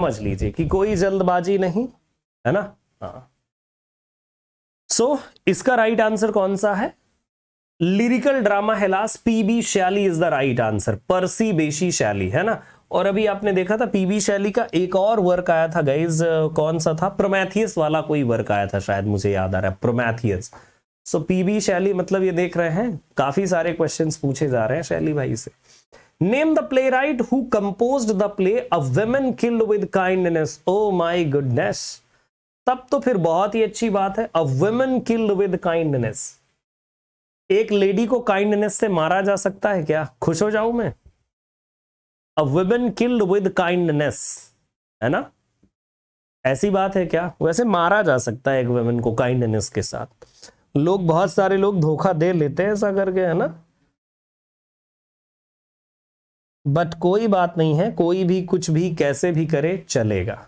समझ लीजिए कि कोई जल्दबाजी नहीं है ना। हाँ, सो इसका राइट आंसर कौन सा है? Lyrical drama Hellas PB Shelley is the right answer, पर्सी बेशी शैली, है ना। और अभी आपने देखा था पीबी शैली का एक और वर्क आया था गाइज, कौन सा था? प्रोमेथियस वाला कोई वर्क आया था शायद, मुझे याद आ रहा है, प्रोमेथियस। सो पीबी शैली मतलब ये देख रहे हैं काफी सारे क्वेश्चंस पूछे जा रहे हैं शैली भाई से। Name the play right who composed the play a women killed with kindness. Oh my goodness, तब तो फिर बहुत ही अच्छी बात है। A women killed with kindness, एक लेडी को काइंडनेस से मारा जा सकता है क्या? खुश हो जाऊं मैं? A women killed with kindness, है ना, ऐसी बात है क्या? वैसे मारा जा सकता है एक वुमेन को काइंडनेस के साथ, लोग बहुत सारे लोग धोखा दे लेते हैं ऐसा करके, है ना। बट कोई बात नहीं है, कोई भी कुछ भी कैसे भी करे चलेगा।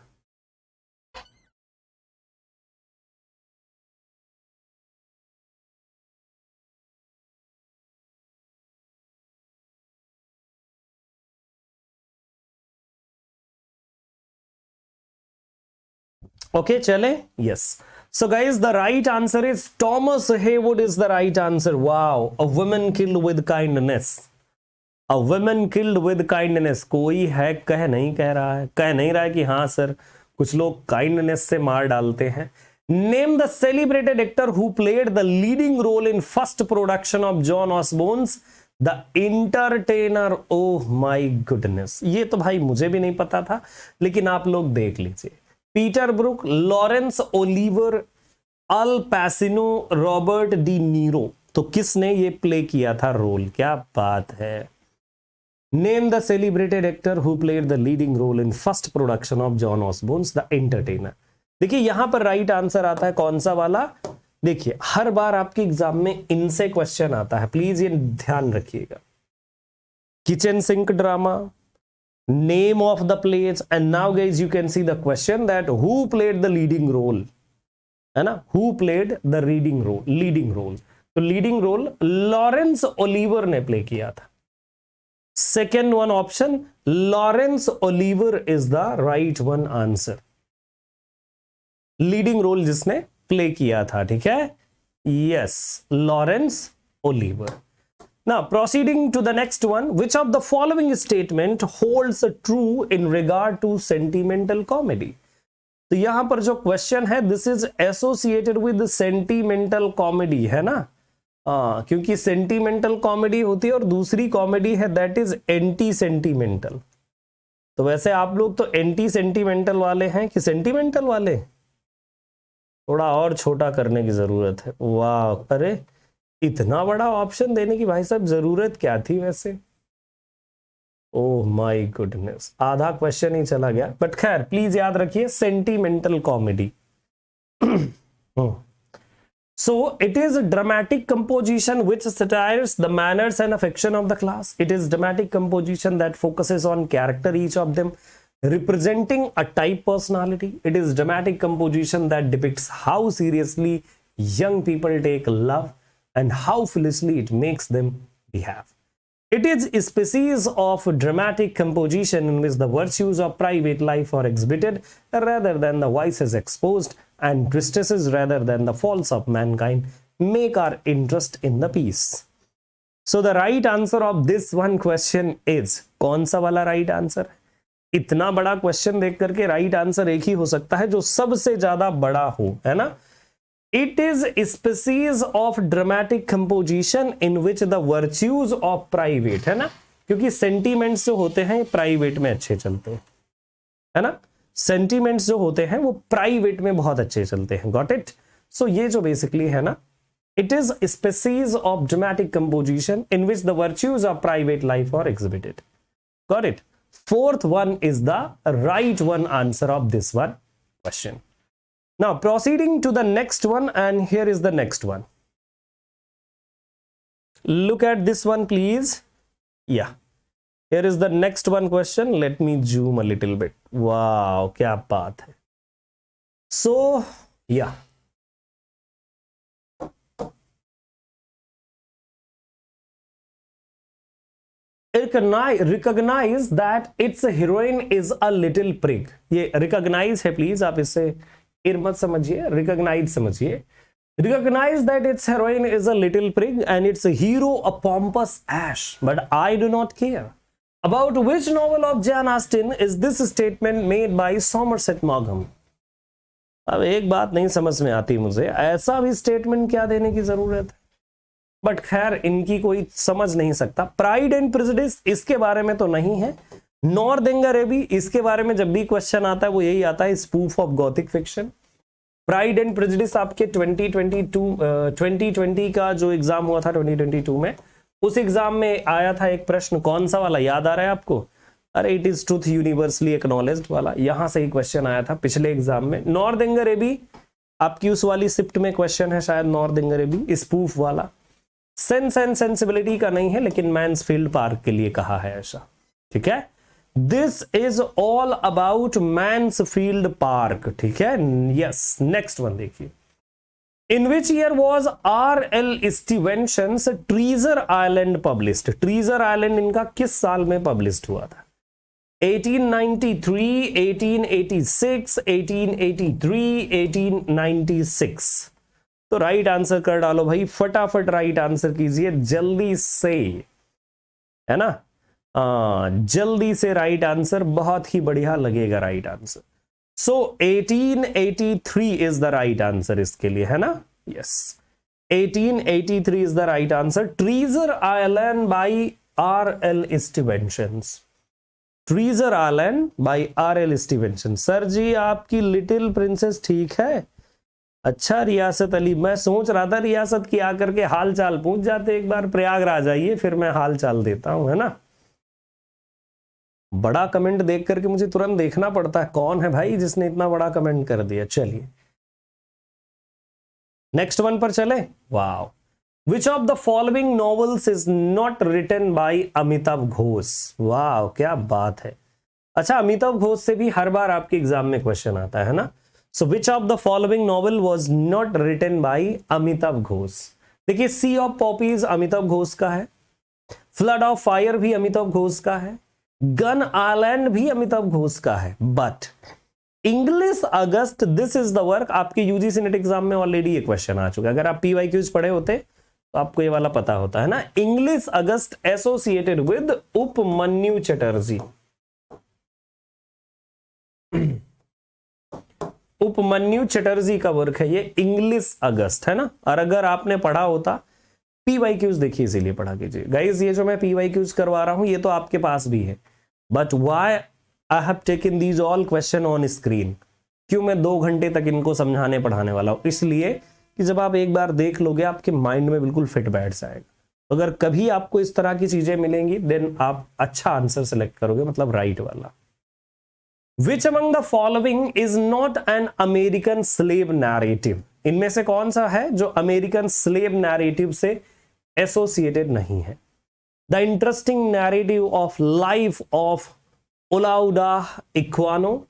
ओके चले, yes. So guys the right answer is Thomas Heywood is the right answer. Wow, a woman killed with kindness, a woman killed with kindness. कोई है कह नहीं कह रहा है, कह नहीं रहा है कि हाँ सर कुछ लोग काइंडनेस से मार डालते हैं। Name the celebrated actor who played the leading role in first production of John Osborne's the entertainer. Oh my goodness, ये तो भाई मुझे भी नहीं पता था, लेकिन आप लोग देख लीजिए। पीटर ब्रुक, लॉरेंस ओलिवर, अल पैसिनो, रॉबर्ट डी नीरो। तो किसने ये प्ले किया था रोल? क्या बात है। Name the celebrated actor who played the leading role in first production of John Osborne's the entertainer. देखिए यहां पर राइट आंसर आता है कौन सा वाला? देखिए हर बार आपके एग्जाम में इनसे क्वेश्चन आता है, प्लीज ये ध्यान रखिएगा। Kitchen sink drama, name of the plays, and now guys you can see the question that who played the leading role, है ना, who played the leading role। तो लीडिंग रोल लॉरेंस ओलिवर ने play किया था। Second one option, Laurence Olivier is the right one answer, leading role जिसने play किया था, ठीक है, yes, Laurence Olivier. Now, proceeding to the next one, which of the following statement holds true in regard to sentimental comedy? तो यहां पर जो question है, this is associated with sentimental comedy, है ना। क्योंकि सेंटिमेंटल कॉमेडी होती है और दूसरी कॉमेडी है दैट इज एंटी सेंटिमेंटल। तो वैसे आप लोग तो एंटी सेंटिमेंटल वाले हैं कि सेंटिमेंटल वाले? थोड़ा और छोटा करने की जरूरत है। वाह, अरे इतना बड़ा ऑप्शन देने की भाई साहब जरूरत क्या थी वैसे? ओह माय गुडनेस, आधा क्वेश्चन ही चला गया, बट खैर प्लीज याद रखिए sentimental comedy. So it is a dramatic composition which satires the manners and affection of the class. It is dramatic composition that focuses on character, each of them representing a type personality. It is dramatic composition that depicts how seriously young people take love and how foolishly it makes them behave. It is a species of dramatic composition in which the virtues of private life are exhibited rather than the vices exposed, and tristesses rather than the faults of mankind make our interest in the piece. So the right answer of this one question is, कौन सा वाला right answer? इतना बड़ा question देख करके right answer एक ही हो सकता है जो सबसे ज्यादा बड़ा हो, है ना। It is a species of dramatic composition in which the virtues of private, है ना, क्योंकि sentiments जो होते हैं प्राइवेट में अच्छे चलते हैं, है ना, sentiments जो होते हैं वो प्राइवेट में बहुत अच्छे चलते हैं। Got it? So ये जो बेसिकली है ना, it is a species of dramatic composition in which the virtues of private life are exhibited. Got it? Fourth one is the right one answer of this one question. Now proceeding to the next one, and here is the next one. Look at this one please. Yeah, here is the next one question. Let me zoom a little bit. Wow, क्या बात है. So yeah, recognise that it's heroine is a little prig. ये recognise है, please आप इससे इर मत समझिए, रिकॉग्नाइज समझिए। Recognise that it's heroine is a little prig and it's hero a pompous ash, but I do not care. About which novel of Jane Austen is this statement made by Somerset Maugham? अब एक बात नहीं समझ में आती मुझे, ऐसा भी स्टेटमेंट क्या देने की जरूरत है, बट खैर इनकी कोई समझ नहीं सकता। प्राइड एंड प्रेजुडिस इसके बारे में तो नहीं है। नॉर्देंगर इसके बारे में जब भी क्वेश्चन आता है वो यही आता है, spoof of Gothic fiction. Pride and prejudice आपके 2020 का जो एग्जाम हुआ था 2022 में, उस एग्जाम में आया था एक प्रश्न, कौन सा वाला याद आ रहा है आपको? अरे it is truth universally acknowledged वाला, यहां से ही क्वेश्चन आया था पिछले एग्जाम में। नॉर्देंगर आपकी उस वाली शिफ्ट में क्वेश्चन है शायद, नॉर्देंगर स्पूफ वाला। सेंस एंड सेंसिबिलिटी का नहीं है, लेकिन मैन्सफील्ड पार्क के लिए कहा है ऐसा, ठीक है। This is all about Mansfield Park, ठीक है। यस, नेक्स्ट वन देखिए। In which year was R.L. Stevenson's Treasure Island published? Treasure Island इनका किस साल में पब्लिश्ड हुआ था? 1893, 1886, 1883, 1896। तो राइट आंसर कर डालो भाई, फटाफट राइट आंसर कीजिए जल्दी से, है ना। जल्दी से राइट आंसर, बहुत ही बढ़िया लगेगा right answer. So 1883 is the right answer इसके लिए, है ना। Yes, 1883 is the right answer. Treasure Island by R.L. Stevenson's. Treasure Island by R.L. Stevenson. Sir ji आपकी लिटिल प्रिंसेस ठीक है? अच्छा रियासत अली, मैं सोच रहा था रियासत की आकर के हाल चाल पूछ जाते, एक बार प्रयागराज आइए फिर मैं हाल चाल देता हूं, है ना। बड़ा कमेंट देख करके मुझे तुरंत देखना पड़ता है कौन है भाई जिसने इतना बड़ा कमेंट कर दिया। चलिए नेक्स्ट वन पर चले। Wow, which of the following novels is not written by Amitabh Ghosh? वाह क्या बात है। अच्छा, अमिताभ घोष से भी हर बार आपके एग्जाम में क्वेश्चन आता है ना। So which of the following novel was not written by Amitabh Ghosh? देखिए, Sea of Poppies Amitabh Ghosh का है, फ्लड ऑफ फायर भी अमिताभ घोष का है, गन आइलैंड भी अमिताभ घोष का है, but English August this is the work आपके यूजीसी नेट एग्जाम में ऑलरेडी ये क्वेश्चन आ चुका है। अगर आप पीवाईक्यूज पढ़े होते तो आपको ये वाला पता होता है ना। English August associated with Upamanyu Chatterjee. Upamanyu Chatterjee का वर्क है ये, इंग्लिश अगस्त, है ना। और अगर आपने पढ़ा होता, पीवाईक्यूज देखिए इसीलिए पढ़ा कीजिए गाइस। ये जो मैं पीवाईक्यूज करवा रहा हूं ये तो आपके पास भी है, but why I have taken these all question on screen? क्यों मैं 2 घंटे तक इनको समझाने पढ़ाने वाला हूं? इसलिए कि जब आप एक बार देख लोगे आपके माइंड में बिल्कुल फिट बैठ जाएगा। अगर कभी आपको इस तरह की चीजें मिलेंगी देन आप अच्छा आंसर सेलेक्ट करोगे, मतलब राइट वाला। Which among the following is not an American slave narrative? इनमें से कौन सा है जो अमेरिकन स्लेव नैरेटिव से एसोसिएटेड नहीं है? The interesting narrative of life of Olaudah Equiano,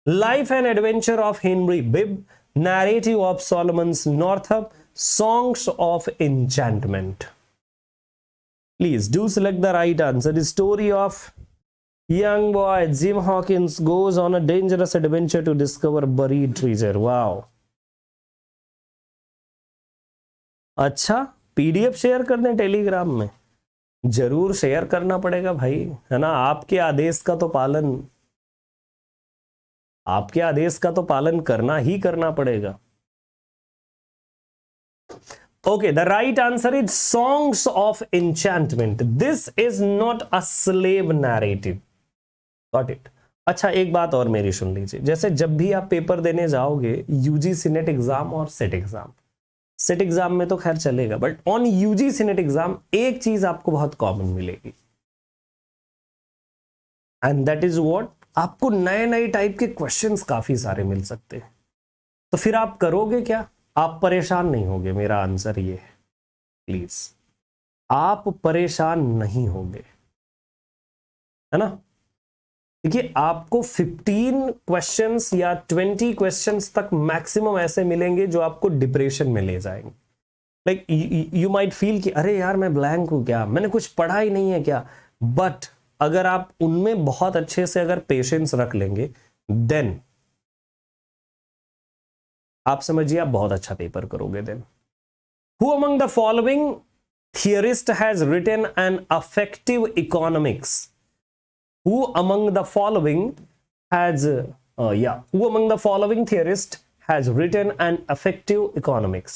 life and adventure of Henry Bibb, narrative of Solomon's Northup, songs of enchantment. Please do select the right answer. The story of young boy Jim Hawkins goes on a dangerous adventure to discover buried treasure. Wow. अच्छा, PDF share कर दें Telegram में? जरूर share करना पड़ेगा भाई, है ना। आपके आदेश का तो पालन करना ही करना पड़ेगा। Okay, the right answer is Songs of Enchantment. This is not a slave narrative. Got it? अच्छा, एक बात और मेरी सुन लीजिए। जैसे जब भी आप पेपर देने जाओगे यूजीसी नेट एग्जाम और सेट एग्जाम में तो खैर चलेगा, but on UGC net exam एक चीज आपको बहुत कॉमन मिलेगी, एंड दैट इज व्हाट, आपको नए नए टाइप के क्वेश्चंस काफी सारे मिल सकते हैं। तो फिर आप करोगे क्या? आप परेशान नहीं होगे, मेरा आंसर ये है। प्लीज आप परेशान नहीं होगे, है ना। देखिए, आपको 15 क्वेश्चंस या 20 क्वेश्चंस तक मैक्सिमम ऐसे मिलेंगे जो आपको डिप्रेशन में ले जाएंगे। लाइक यू माइट फील कि अरे यार मैं ब्लैंक हूं क्या, मैंने कुछ पढ़ा ही नहीं है क्या, बट अगर आप उनमें बहुत अच्छे से अगर पेशेंस रख लेंगे देन आप समझिए आप बहुत अच्छा पेपर करोगे। Then who among the following theorist has written an affective economics? Who among the following has who among the following theorist has written an effective economics?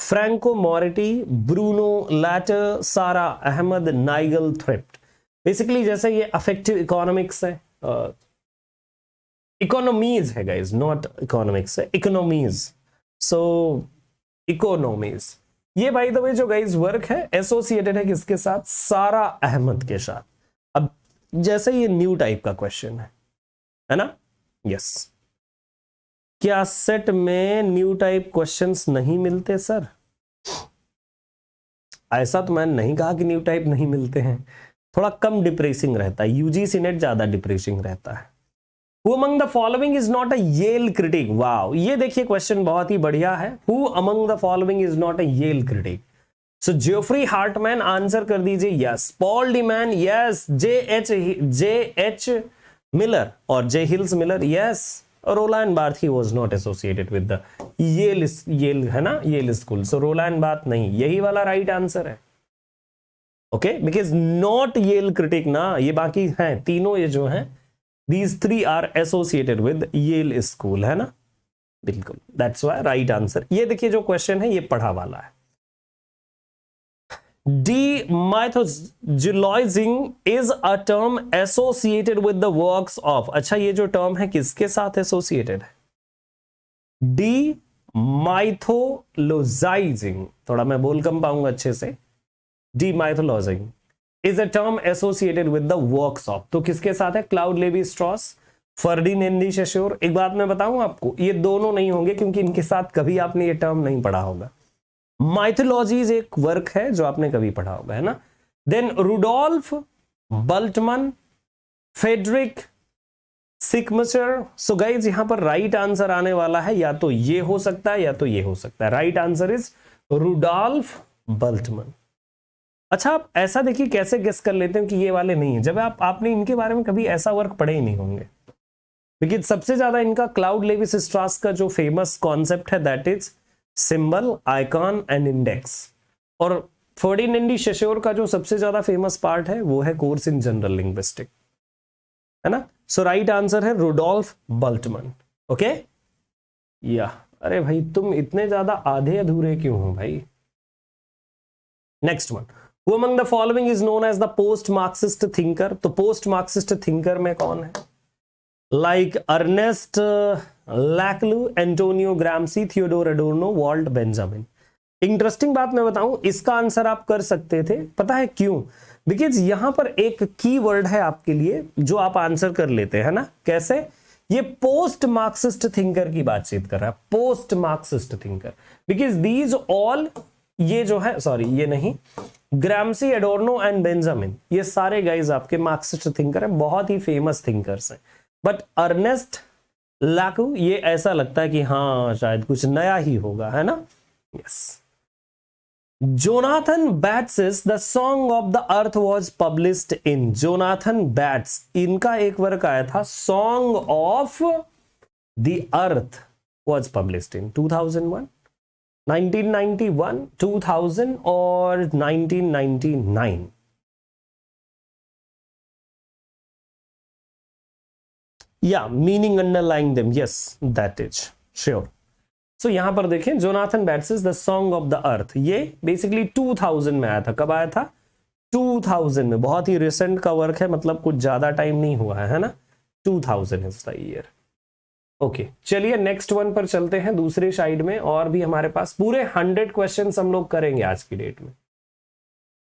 Franco Moretti, Bruno Latour, Sarah Ahmed, Nigel Thrift. Basically जैसे ये affective economics है, economies है guys, not economics है, economies. सो economies ये bye the वे जो guys work है associated है किसके साथ? सारा अहमद के साथ। अब जैसे ये न्यू टाइप का क्वेश्चन है ना? यस क्या सेट में न्यू टाइप क्वेश्चंस नहीं मिलते सर? ऐसा तो मैंने नहीं कहा कि न्यू टाइप नहीं मिलते हैं, थोड़ा कम डिप्रेसिंग रहता है, यूजीसी नेट ज्यादा डिप्रेसिंग रहता है। Who among the following is not a Yale critic? Wow, ये देखिए क्वेश्चन बहुत ही बढ़िया है। Who among the following is not a Yale critic? So Geoffrey Hartman answer कर दीजिए yes, Paul de Man yes, J.H. Miller और J. Hills Miller yes, Roland Barthes he was not associated with the Yale है ना, Yale school. So Roland Barthes नहीं, यही वाला right answer है। Okay, because not Yale critic ना, ये बाकी हैं तीनों, ये जो हैं these three are associated with Yale school है ना, बिल्कुल, that's why right answer। ये देखिए जो क्वेश्चन है ये पढ़ा वाला है। Demythologizing is a term associated with the works of, अच्छा ये जो टर्म है किसके साथ एसोसिएटेड है? Demythologizing, थोड़ा मैं बोल कम पाऊंगा अच्छे से, Demythologizing is a term associated with the works of, तो किसके साथ है? Claude Levi Strauss, Ferdinand de Saussure. एक बात मैं बताऊं आपको, ये दोनों नहीं होंगे क्योंकि इनके साथ कभी आपने ये टर्म नहीं पढ़ा होगा। माइथोलॉजीज एक वर्क है जो आपने कभी पढ़ा होगा, है ना। Then Rudolf Bultmann, Friedrich Schleiermacher. So guys यहां पर राइट आंसर आने वाला है या तो ये हो सकता है या तो ये हो सकता है। Right answer is Rudolf Bultmann. अच्छा आप ऐसा देखिए कैसे गेस कर लेते हैं कि ये वाले नहीं है, जब आपने इनके बारे में कभी ऐसा वर्क पढ़े ही नहीं होंगे। लेकिन सबसे ज्यादा इनका क्लाउड लेविस स्ट्रॉस का जो फेमस कॉन्सेप्ट है that is symbol, icon and index. और फर्डिनेंड डी सोशर का जो सबसे ज्यादा फेमस पार्ट है वो है कोर्स इन जनरल लिंग्विस्टिक, है ना। सो राइट आंसर है रुडोल्फ बल्टमन। ओके या अरे भाई तुम इतने ज्यादा आधे अधूरे क्यों हो भाई। Next one, Who among the following is known as the post-Marxist thinker? तो post-Marxist thinker में कौन है? Like Ernest Laclau, Antonio Gramsci, Theodore Adorno, Walt Benjamin। Interesting बात मैं बताऊं, इसका आंसर आप कर सकते थे, पता है क्यों? बिकॉज यहां पर एक की वर्ड है आपके लिए जो आप आंसर कर लेते हैं ना। कैसे? ये पोस्ट मार्क्सिस्ट थिंकर की बातचीत कर रहा है, post Marxist thinker. Because these all, ये जो है, सॉरी ये नहीं, ग्रामसी, एडोर्नो एंड बेंजामिन, ये सारे गाइज आपके मार्क्सिस्ट थिंकर हैं, बहुत ही फेमस थिंकर्स हैं। बट अर्नेस्ट लाकू ये ऐसा लगता है कि हाँ शायद कुछ नया ही होगा, है ना। Yes. Jonathan Bate's The Song of the Earth was published in, Jonathan Bate's इनका एक वर्क आया था, Song of the Earth was published in 2001, 1991, 2000 और 1999। या meaning underlying them, yes that is sure. So यहां पर देखें, Jonathan Bate's The Song of the Earth, ये बेसिकली 2000 में आया था। कब आया था? 2000 में, बहुत ही रिसेंट का वर्क है, मतलब कुछ ज्यादा टाइम नहीं हुआ है ना। 2000 इज द ईयर। ओके चलिए नेक्स्ट वन पर चलते हैं दूसरे साइड में। और भी हमारे पास पूरे 100 क्वेश्चंस हम लोग करेंगे आज की डेट में।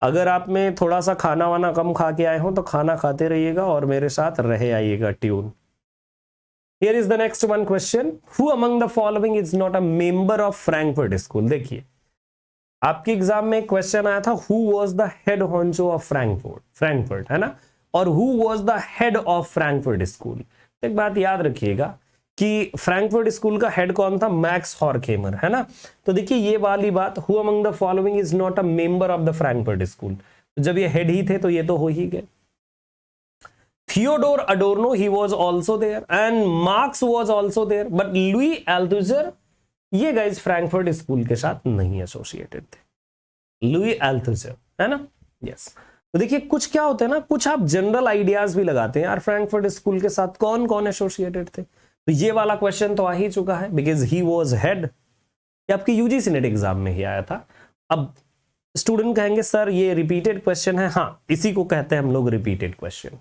अगर आप में थोड़ा सा खाना वाना कम खा के आए हो तो खाना खाते रहिएगा और मेरे साथ रहे आइएगा tune. Here is the next one question, who among the following is not a member of Frankfurt school. देखिए आपके एग्जाम में क्वेश्चन आया था, who was the head honcho of Frankfurt, है ना, और who was the head of Frankfurt school. एक बात याद रखिएगा कि फ्रैंकफर्ट स्कूल का हेड कौन था? मैक्स हॉर्खेमर, है ना। तो देखिए ये वाली बात, who among the following is not a member of the Frankfurt school, जब ये हेड ही थे तो ये तो हो ही गए। Theodor Adorno, he was also there, and Marx was also there, but Louis Althusser, ये गाइज फ्रैंकफर्ट स्कूल के साथ नहीं एसोसिएटेड थे। लुई अल्थुजर, है ना, यस। तो देखिए कुछ क्या होता है ना, कुछ आप जनरल आइडियाज भी लगाते हैं यार, फ्रैंकफर्ट स्कूल के साथ कौन कौन एसोसिएटेड थे। तो ये वाला क्वेश्चन तो आ ही चुका है, बिकॉज ही वॉज हेड, ये आपके यूजीसी नेट एग्जाम में ही आया था। अब स्टूडेंट कहेंगे सर ये रिपीटेड क्वेश्चन है, हाँ इसी को कहते हैं हम लोग रिपीटेड क्वेश्चन।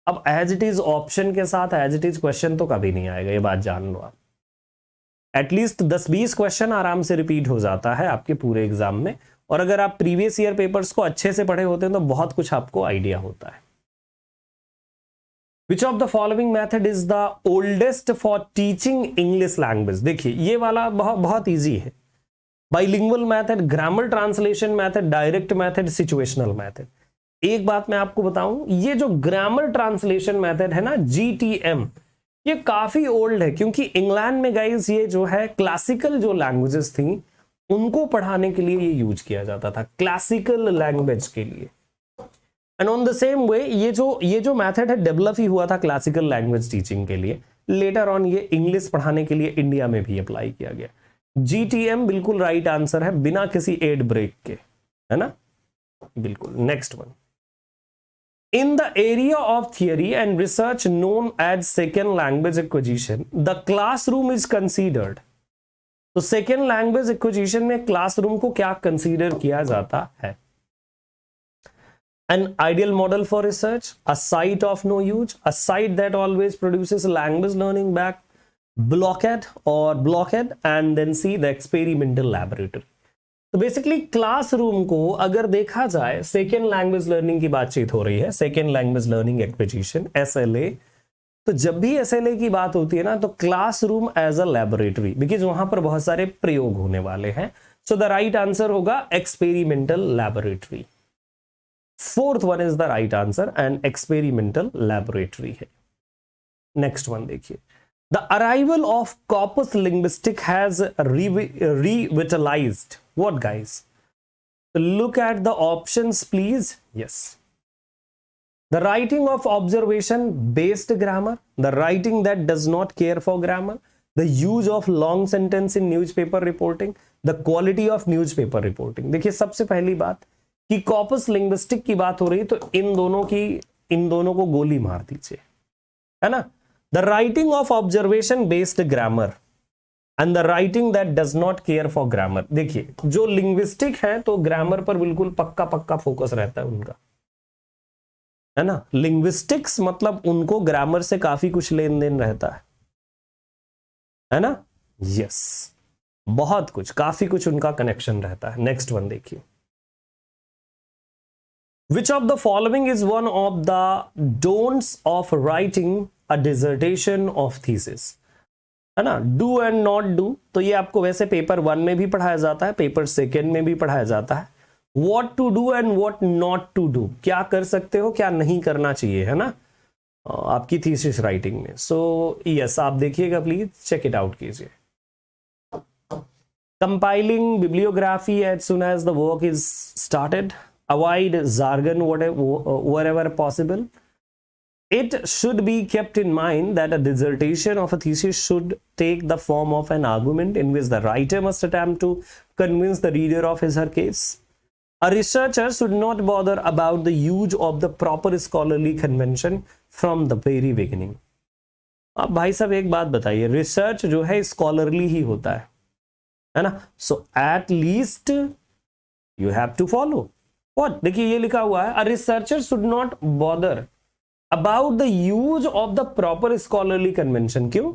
अब एज इट इज ऑप्शन के साथ एज इट इज क्वेश्चन तो कभी नहीं आएगा, ये बात जान लो आप। एटलीस्ट 10-20 क्वेश्चन आराम से रिपीट हो जाता है आपके पूरे एग्जाम में, और अगर आप प्रीवियस ईयर पेपर्स को अच्छे से पढ़े होते हैं तो बहुत कुछ आपको आइडिया होता है। Which of the following method is the oldest for teaching English language? देखिए ये वाला बहुत इजी है। Bilingual method, grammar translation method, direct method, situational method. एक बात मैं आपको बताऊं, ये जो ग्रामर ट्रांसलेशन मेथड है ना, GTM, ये काफी ओल्ड है, क्योंकि इंग्लैंड में गाइस ये जो है क्लासिकल जो लैंग्वेजेस थी उनको पढ़ाने के लिए ये यूज किया जाता था, क्लासिकल लैंग्वेज के लिए। And on the same way ये जो मेथड है डेवलप ही हुआ था क्लासिकल लैंग्वेज टीचिंग के लिए, लेटर ऑन ये इंग्लिश पढ़ाने के लिए इंडिया में भी अप्लाई किया गया। GTM बिल्कुल राइट आंसर है, बिना किसी एड ब्रेक के, है ना, बिल्कुल। Next one, in the area of theory and research known as second language acquisition the classroom is considered. तो सेकेंड लैंग्वेज एक्विजिशन में क्लासरूम को क्या कंसीडर किया जाता है? An ideal model for research, a site of no use, a site that always produces language learning back, blockhead, and then C, the experimental laboratory. तो basically classroom को अगर देखा जाए, सेकेंड लैंग्वेज लर्निंग की बातचीत हो रही है, second language learning acquisition SLA, तो जब भी SLA की बात होती है ना तो classroom as a laboratory, because वहां पर बहुत सारे प्रयोग होने वाले हैं। सो द राइट आंसर होगा experimental laboratory. Fourth one is the right answer, and experimental laboratory है। नेक्स्ट वन देखिए, the arrival of corpus linguistic has revitalised what guys? Look at the options please. Yes, the writing of observation based grammar, the writing that does not care for grammar, the use of long sentence in newspaper reporting, the quality of newspaper reporting. देखिए सबसे पहली बात कि corpus linguistic की बात हो रही है तो इन दोनों को गोली मार दीजिए, है ना। The writing of observation based grammar and the writing that does not care for grammar. देखिए जो लिंग्विस्टिक है तो ग्रामर पर बिल्कुल पक्का फोकस रहता है उनका, है ना। लिंग्विस्टिक्स मतलब उनको ग्रामर से काफी कुछ लेन देन रहता है ना। यस, बहुत कुछ, काफी कुछ उनका कनेक्शन रहता है। नेक्स्ट वन देखिए, which of the following is one of the don'ts of writing a dissertation of thesis? है ना, do and not do, तो ये आपको वैसे पेपर 1 में भी पढ़ाया जाता है, पेपर 2 में भी पढ़ाया जाता है। what to do and what not to do, क्या कर सकते हो क्या नहीं करना चाहिए, है ना, आपकी थीसिस राइटिंग में। सो यस, आप देखिएगा प्लीज, चेक इट आउट कीजिए। Compiling bibliography as soon as the work is started, avoid jargon wherever possible. It should be kept in mind that a dissertation of a thesis should take the form of an argument in which the writer must attempt to convince the reader of his or her case. A researcher should not bother about the use of the proper scholarly convention from the very beginning. अब भाई साहब एक बात बताइए, research जो है scholarly ही होता है ना। So at least you have to follow What? देखिए ये लिखा हुआ है, a researcher should not bother about the use of the proper scholarly convention। क्यों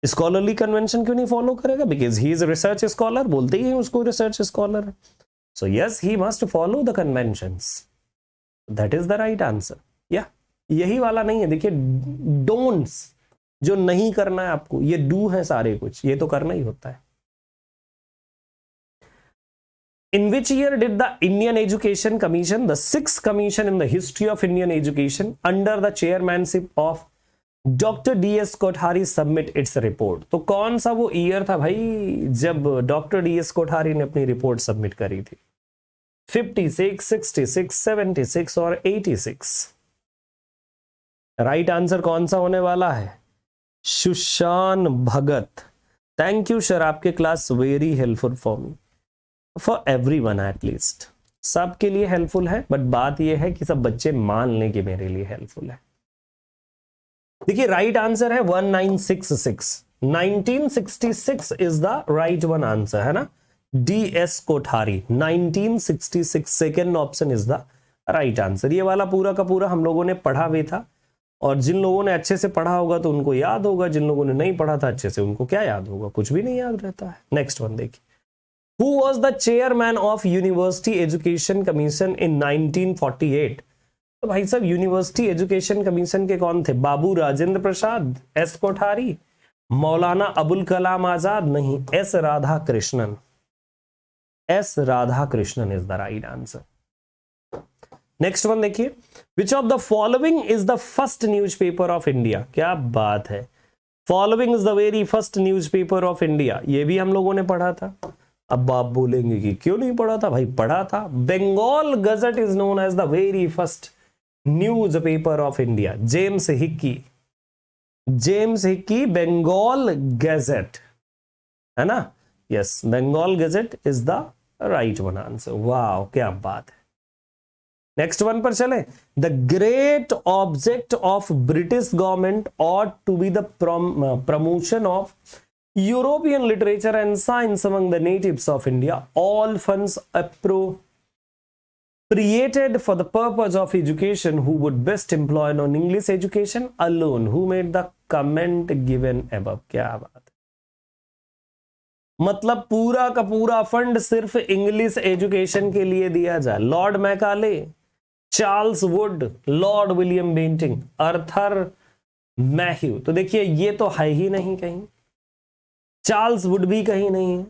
scholarly convention क्यों नहीं फॉलो करेगा? Because he is a research scholar, बोलते ही उसको research scholar. So yes, he must follow the conventions. That is the right answer. Yeah, यही वाला नहीं है। देखिए don'ts जो नहीं करना है आपको, ये do है सारे कुछ, ये तो करना ही होता है। In which year did the Indian Education Commission, the 6th commission in the history of Indian education, under the chairmanship of Dr. D.S. Kothari submit its report? तो कौन सा वो ईयर था भाई जब डॉक्टर D.S. कोठारी ने अपनी रिपोर्ट सबमिट करी थी? 56, 66, 76 और 86? राइट आंसर कौन सा होने वाला है? सुशान भगत। थैंक यू सर, आपके class very helpful for me, for everyone at least, सबके लिए हेल्पफुल है, बट बात यह है कि सब बच्चे मान लें कि मेरे लिए हेल्पफुल है। देखिए राइट आंसर है 1966, 1966 is the right one answer, है ना, DS Kothari 1966, second option is the right answer. ये वाला पूरा का पूरा हम लोगों ने पढ़ा भी था, और जिन लोगों ने अच्छे से पढ़ा होगा तो उनको याद होगा, जिन लोगों ने नहीं पढ़ा था अच्छे से उनको क्या याद होगा, कुछ भी नहीं याद रहता है। नेक्स्ट वन देखिए, who was the chairman of university education commission इन 1948? तो भाई साहब यूनिवर्सिटी एजुकेशन कमीशन के कौन थे? बाबू राजेंद्र प्रसाद, S कोठारी, मौलाना अबुल कलाम आजाद, नहीं, S Radhakrishnan. S Radhakrishnan is the right answer. Next one देखिए, which of the following is the first newspaper of India? क्या बात है, following is the very first newspaper of India, ये भी हम लोगों ने पढ़ा था। अब आप बोलेंगे कि क्यों नहीं पढ़ा था? भाई पढ़ा था। Bengal Gazette is known as the very first newspaper of India. James Hicky, James Hicky, Bengal Gazette, है ना, yes, Bengal Gazette is the right one answer. वाह क्या बात है। नेक्स्ट वन पर चले, the great object of British government ought to be the promotion of European literature and science among the natives of India. All funds appropriated for the purpose of education, who would best employ on English education alone, who made the comment given above. क्या बात है, मतलब पूरा का पूरा fund सिर्फ English education के लिए दिया जाए। Lord Macaulay, Charles Wood, Lord William Bentinck, Arthur Matthew. तो देखिए ये तो है ही नहीं कहीं, चार्ल्स वुड भी कहीं नहीं है,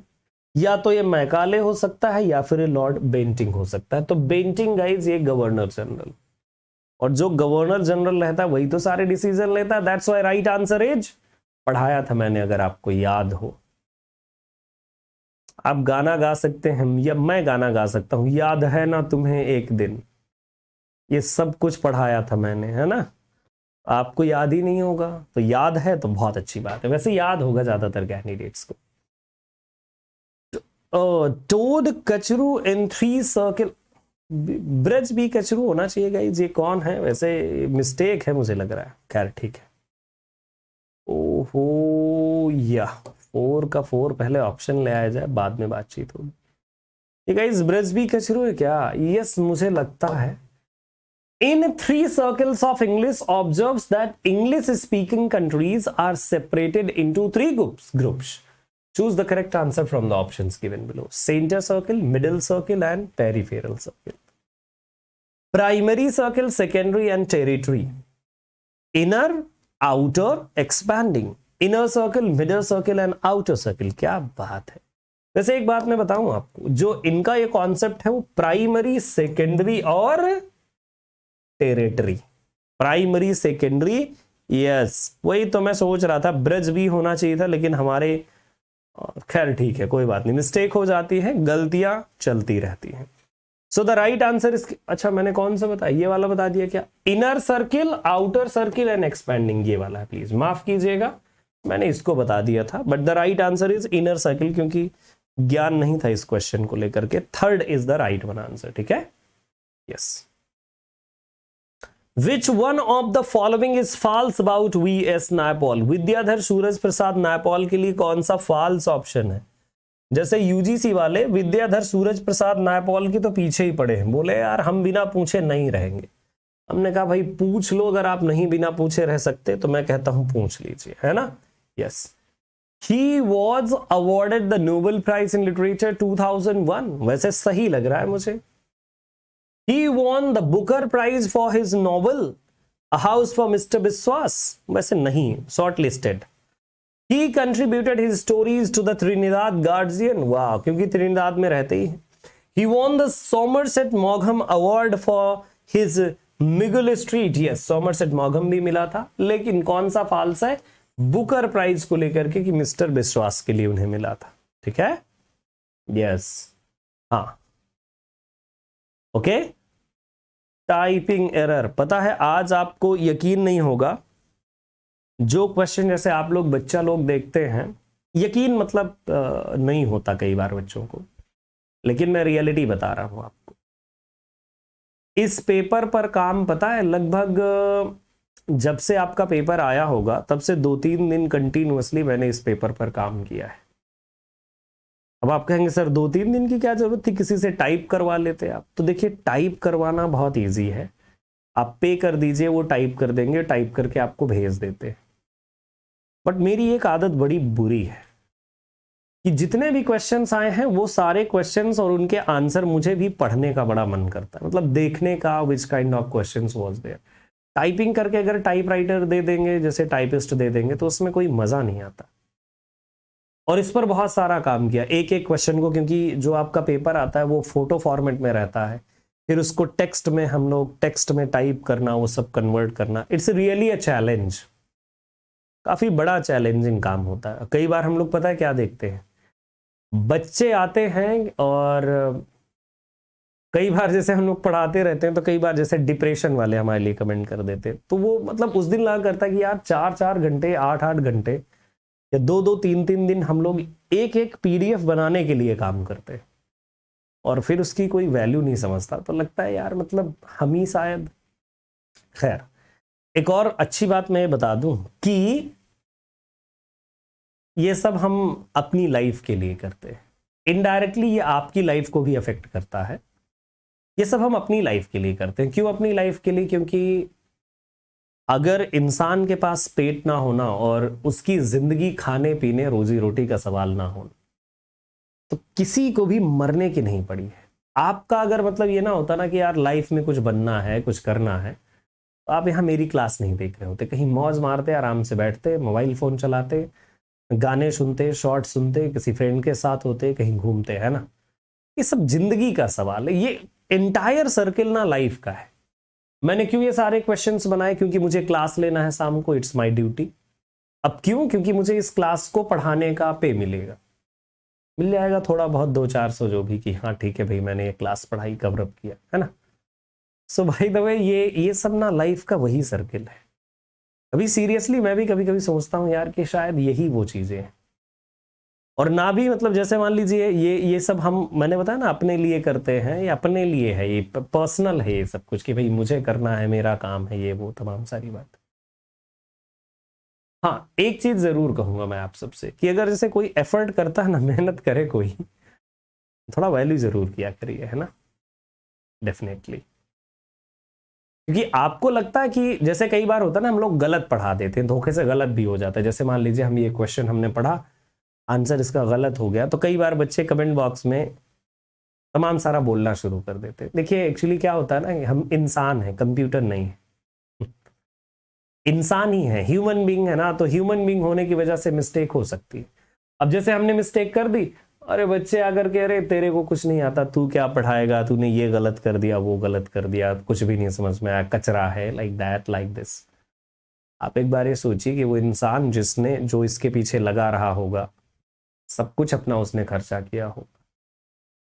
या तो ये मैकाले हो सकता है या फिर लॉर्ड बेंटिंग हो सकता है। तो बेंटिंग गाइज ये गवर्नर जनरल, और जो गवर्नर जनरल रहता है वही तो सारे डिसीजन लेता है। That's why right answer is, पढ़ाया था मैंने अगर आपको याद हो। आप गाना गा सकते हैं या मैं गाना गा सकता हूं, याद है ना तुम्हें एक दिन, ये सब कुछ पढ़ाया था मैंने, है ना। आपको याद ही नहीं होगा, तो याद है तो बहुत अच्छी बात है, वैसे याद होगा ज्यादातर कैंडिडेट्स को। टोड कचरू इन 3 सर्किल, ब्रज भी कचरू होना चाहिए गाइस, ये कौन है? वैसे मिस्टेक है मुझे लग रहा है, खैर ठीक है। ओहो या 4 का 4 पहले ऑप्शन ले आया जाए, बाद में बातचीत होगी। ये गाइस ब्रज भी कचरू है क्या? यस मुझे लगता है। In 3 circles of English observes that English speaking countries are separated into 3 groups. Choose the correct answer from the options given below. Center circle, middle circle and peripheral circle. Primary circle, secondary and tertiary. Inner, outer, expanding. Inner circle, middle circle and outer circle. क्या बात है। वैसे एक बात मैं बताऊं आपको, जो इनका ये कॉन्सेप्ट है वो प्राइमरी, सेकेंडरी और टेरिटरी, प्राइमरी सेकेंडरी, यस वही तो मैं सोच रहा था, ब्रज भी होना चाहिए था लेकिन हमारे, खैर ठीक है कोई बात नहीं, मिस्टेक हो जाती है, गलतियां चलती रहती हैं। So the right answer is, अच्छा मैंने कौन सा बताया, ये वाला बता दिया क्या? Inner circle, outer circle and expanding, ये वाला है, प्लीज माफ कीजिएगा मैंने इसको बता दिया था, but the right answer is inner circle, क्योंकि ज्ञान नहीं था इस क्वेश्चन को लेकर के। Third is the right one answer, ठीक है, yes. Which one of the following is false about V.S. Naipaul? Vidiadhar Surajprasad Naipaul के लिए कौन सा false ऑप्शन है? जैसे यूजीसी वाले विद्याधर सूरज प्रसाद नायपॉल की तो पीछे ही पड़े हैं, बोले यार हम बिना पूछे नहीं रहेंगे। हमने कहा भाई पूछ लो, अगर आप नहीं बिना पूछे रह सकते तो मैं कहता हूं पूछ लीजिए, है ना। Yes, he was awarded the Nobel prize in literature 2001, वैसे सही लग रहा है मुझे। He won the Booker Prize for his novel A House for Mr. Biswas, वैसे नहीं, shortlisted. He contributed his stories to the Trinidad Guardian, वाह, क्योंकि त्रिनिदाद में रहते ही। He won the Somerset Maugham Award for his Miguel Street, yes, Somerset Maugham भी मिला था, लेकिन कौन सा फाल्स है? बुकर प्राइज को लेकर के कि मिस्टर बिस्वास के लिए उन्हें मिला था, ठीक है, यस, हाँ, ओके। टाइपिंग एरर, पता है आज आपको यकीन नहीं होगा, जो क्वेश्चन जैसे आप लोग बच्चा लोग देखते हैं, यकीन मतलब नहीं होता कई बार बच्चों को, लेकिन मैं रियलिटी बता रहा हूं आपको। इस पेपर पर काम पता है लगभग जब से आपका पेपर आया होगा तब से 2-3 दिन कंटिन्यूअसली मैंने इस पेपर पर काम किया है। अब आप कहेंगे सर 2-3 दिन की क्या जरूरत थी, किसी से टाइप करवा लेते आप। तो देखिए टाइप करवाना बहुत इजी है, आप पे कर दीजिए, वो टाइप कर देंगे, टाइप करके आपको भेज देते हैं। बट मेरी एक आदत बड़ी बुरी है कि जितने भी क्वेश्चंस आए हैं वो सारे क्वेश्चंस और उनके आंसर मुझे भी पढ़ने का बड़ा मन करता है, मतलब देखने का which kind of questions was there. Typing करके अगर टाइप राइटर दे देंगे, जैसे टाइपिस्ट दे देंगे, तो उसमें कोई मजा नहीं आता। और इस पर बहुत सारा काम किया, एक एक क्वेश्चन को, क्योंकि जो आपका पेपर आता है वो फोटो फॉर्मेट में रहता है, फिर उसको टेक्स्ट में हम लोग टेक्स्ट में टाइप करना, वो सब कन्वर्ट करना, इट्स रियली अ चैलेंज, काफी बड़ा चैलेंजिंग काम होता है। कई बार हम लोग पता है क्या देखते हैं, बच्चे आते हैं और कई बार जैसे हम लोग पढ़ाते रहते हैं तो कई बार जैसे डिप्रेशन वाले हमारे लिए कमेंट कर देते हैं, तो वो मतलब उस दिन लगा करता है कि यार 4-4 घंटे 8-8 घंटे या 2-2 3-3 दिन हम लोग एक एक पीडीएफ बनाने के लिए काम करते हैं और फिर उसकी कोई वैल्यू नहीं समझता। तो लगता है यार मतलब हम ही शायद, खैर। एक और अच्छी बात मैं बता दूं कि ये सब हम अपनी लाइफ के लिए करते हैं, इनडायरेक्टली ये आपकी लाइफ को भी अफेक्ट करता है। ये सब हम अपनी लाइफ के लिए करते हैं। क्यों अपनी लाइफ के लिए? क्योंकि अगर इंसान के पास पेट ना होना और उसकी जिंदगी खाने पीने रोजी रोटी का सवाल ना हो, तो किसी को भी मरने की नहीं पड़ी है। आपका अगर मतलब ये ना होता ना कि यार लाइफ में कुछ बनना है, कुछ करना है, तो आप यहाँ मेरी क्लास नहीं देख रहे होते, कहीं मौज मारते, आराम से बैठते, मोबाइल फोन चलाते, गाने सुनते, शॉर्ट सुनते, किसी फ्रेंड के साथ होते, कहीं घूमते, है ना। ये सब जिंदगी का सवाल है, ये एंटायर सर्किल ना लाइफ का है। मैंने क्यों ये सारे क्वेश्चंस बनाए? क्योंकि मुझे क्लास लेना है शाम को, इट्स माय ड्यूटी। अब क्यों? क्योंकि मुझे इस क्लास को पढ़ाने का पे मिलेगा, मिल जाएगा थोड़ा बहुत 200-400 जो भी, कि हाँ ठीक है भाई मैंने ये क्लास पढ़ाई, कवर अप किया, है ना। सो भाई द वे ये सब ना लाइफ का वही सर्किल है। अभी सीरियसली मैं भी कभी कभी सोचता हूँ यार कि शायद यही वो चीजें हैं। और ना भी मतलब जैसे मान लीजिए ये सब हम, मैंने बताया ना, अपने लिए करते हैं, ये अपने लिए है, ये पर्सनल है ये सब कुछ, कि भाई मुझे करना है, मेरा काम है, ये वो तमाम सारी बात। हाँ एक चीज जरूर कहूंगा मैं आप सबसे, कि अगर जैसे कोई एफर्ट करता है ना, मेहनत करे कोई, थोड़ा वैल्यू जरूर किया करिए, है ना, डेफिनेटली। क्योंकि आपको लगता है कि जैसे कई बार होता है ना, हम लोग गलत पढ़ा देते हैं, धोखे से गलत भी हो जाता है। जैसे मान लीजिए हम ये क्वेश्चन हमने पढ़ा, आंसर इसका गलत हो गया, तो कई बार बच्चे कमेंट बॉक्स में तमाम सारा बोलना शुरू कर देते हैं। देखिए एक्चुअली क्या होता है ना, हम इंसान हैं, कंप्यूटर नहीं है, इंसान ही है, ह्यूमन बीइंग है ना। तो ह्यूमन बीइंग होने की वजह से मिस्टेक हो सकती है। अब जैसे हमने मिस्टेक कर दी, अरे बच्चे आकर के अरे तेरे को कुछ नहीं आता, तू क्या पढ़ाएगा, तूने ये गलत कर दिया, वो गलत कर दिया, कुछ भी नहीं समझ में आया, कचरा है, लाइक दैट, लाइक दिस। आप एक बार ये सोचिए कि वो इंसान जिसने, जो इसके पीछे लगा रहा होगा, सब कुछ अपना उसने खर्चा किया होगा,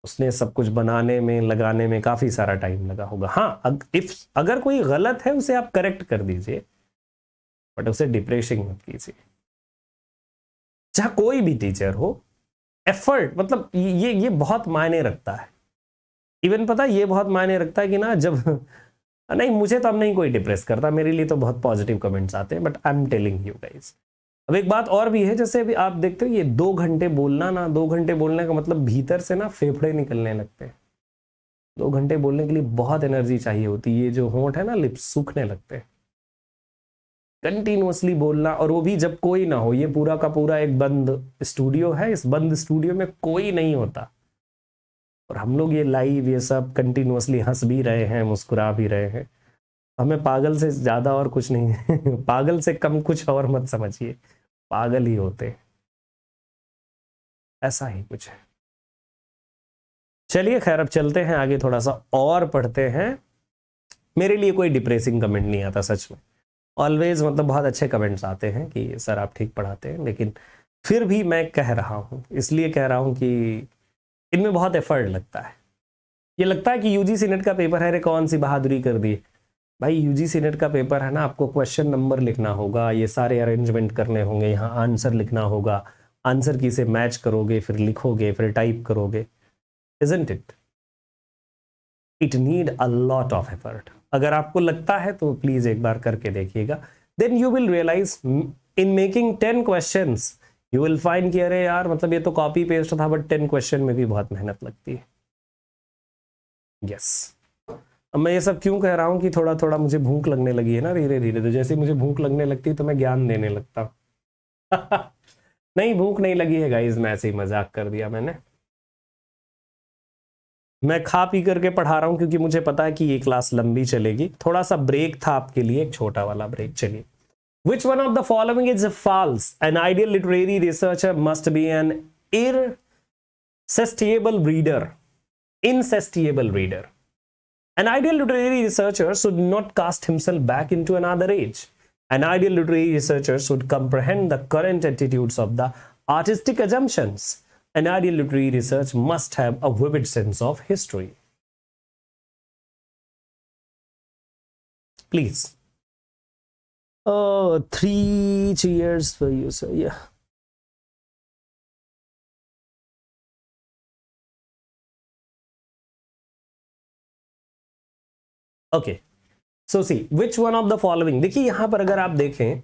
उसने सब कुछ बनाने में, लगाने में काफी सारा टाइम लगा होगा। हाँ अगर कोई गलत है उसे आप करेक्ट कर दीजिए, बट उसे डिप्रेसिंग मत कीजिए। चाहे कोई भी टीचर हो, एफर्ट मतलब ये बहुत मायने रखता है। इवन पता है ये बहुत मायने रखता है कि ना, जब नहीं मुझे तो अब नहीं कोई डिप्रेस करता, मेरे लिए तो बहुत पॉजिटिव कमेंट्स आते हैं, but I am telling you guys. अब एक बात और भी है, जैसे अभी आप देखते हो ये 2 घंटे बोलना ना, 2 घंटे बोलने का मतलब भीतर से ना फेफड़े निकलने लगते हैं। 2 घंटे बोलने के लिए बहुत एनर्जी चाहिए होती है, ये जो होंठ है ना, लिप्स सूखने लगते हैं कंटिन्यूअसली बोलना, और वो भी जब कोई ना हो। ये पूरा का पूरा एक बंद स्टूडियो है, इस बंद स्टूडियो में कोई नहीं होता, और हम लोग ये लाइव ये सब कंटिन्यूअसली हंस भी रहे हैं, मुस्कुरा भी रहे हैं। हमें पागल से ज्यादा और कुछ नहीं है पागल से कम कुछ और मत समझिए, पागल ही होते हैं, ऐसा ही कुछ है। चलिए खैर अब चलते हैं आगे, थोड़ा सा और पढ़ते हैं। मेरे लिए कोई डिप्रेसिंग कमेंट नहीं आता सच में, ऑलवेज मतलब बहुत अच्छे कमेंट्स आते हैं कि सर आप ठीक पढ़ाते हैं, लेकिन फिर भी मैं कह रहा हूँ, इसलिए कह रहा हूँ कि इनमें बहुत एफर्ट लगता है। ये लगता है कि यूजीसी नेट का पेपर है, रे कौन सी बहादुरी कर दी भाई। यूजीसी नेट का पेपर है ना, आपको क्वेश्चन नंबर लिखना होगा, ये सारे अरेंजमेंट करने होंगे, यहाँ आंसर लिखना होगा, आंसर की से मैच करोगे, फिर लिखोगे, फिर टाइप करोगे, isn't it? It need a lot of effort. अगर आपको लगता है तो प्लीज एक बार करके देखिएगा, then you will realise in making 10 questions you will find कि अरे यार मतलब ये तो कॉपी पेस्ट था, बट 10 क्वेश्चन में भी बहुत मेहनत लगती है। यस अब मैं ये सब क्यों कह रहा हूं कि थोड़ा थोड़ा मुझे भूख लगने लगी है ना धीरे धीरे, तो जैसे मुझे भूख लगने लगती है तो मैं ज्ञान देने लगता हूं। नहीं भूख नहीं लगी है गाइस, मैं ऐसे ही मजाक कर दिया मैंने। मैं खा पी करके पढ़ा रहा हूं क्योंकि मुझे पता है कि ये क्लास लंबी चलेगी। थोड़ा सा ब्रेक था आपके लिए, एक छोटा वाला ब्रेक। चलिए, which one of the following is false? An ideal literary researcher must be an irresistible reader. Insatiable reader. An ideal literary researcher should not cast himself back into another age. An ideal literary researcher should comprehend the current attitudes of the artistic assumptions. An ideal literary research must have a vivid sense of history. Please. Oh, 3 cheers for you, sir. Yeah. Okay. So see, which one of the following? देखिए यहां पर अगर आप देखें,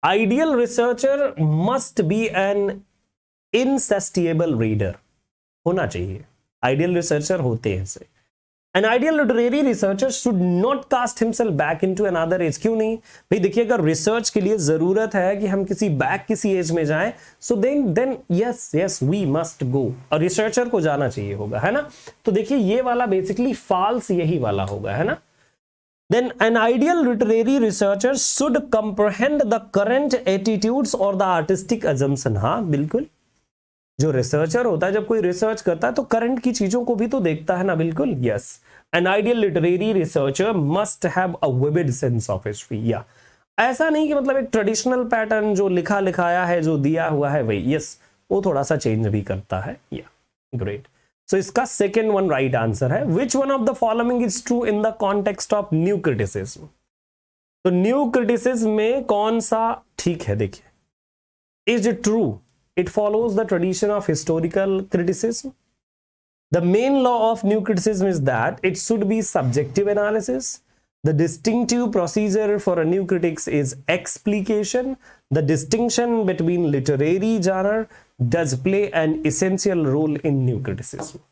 ideal researcher must be an insatiable reader, होना चाहिए। Ideal researcher होते हैं ऐसे। An ideal literary researcher should not cast himself back into another age. क्यों नहीं भाई? देखिए अगर रिसर्च के लिए जरूरत है कि हम किसी एज में जाएं, so then yes we must go, और रिसर्चर को जाना चाहिए होगा, है ना? तो देखिए ये वाला बेसिकली फॉल्स यही वाला होगा, है ना? Then an ideal literary researcher should comprehend the current attitudes or the artistic assumption. हाँ बिल्कुल, जो रिसर्चर होता है जब कोई रिसर्च करता है तो करंट की चीजों को भी तो देखता है ना। बिल्कुल yes. An ideal literary researcher must have a vivid sense of history. या ऐसा नहीं कि मतलब एक ट्रेडिशनल पैटर्न जो लिखा लिखाया है जो दिया हुआ है वही, यस वो थोड़ा सा चेंज भी करता है। या ग्रेट। सो इसका सेकेंड वन राइट आंसर है। Which one of the following is true in the context of new criticism? तो न्यू क्रिटिसिज्म में कौन सा ठीक है? देखिए, is it true? It follows the tradition of historical criticism. The main law of new criticism is that it should be subjective analysis. The distinctive procedure for a new critics is explication. The distinction between literary genre does play an essential role in new criticism.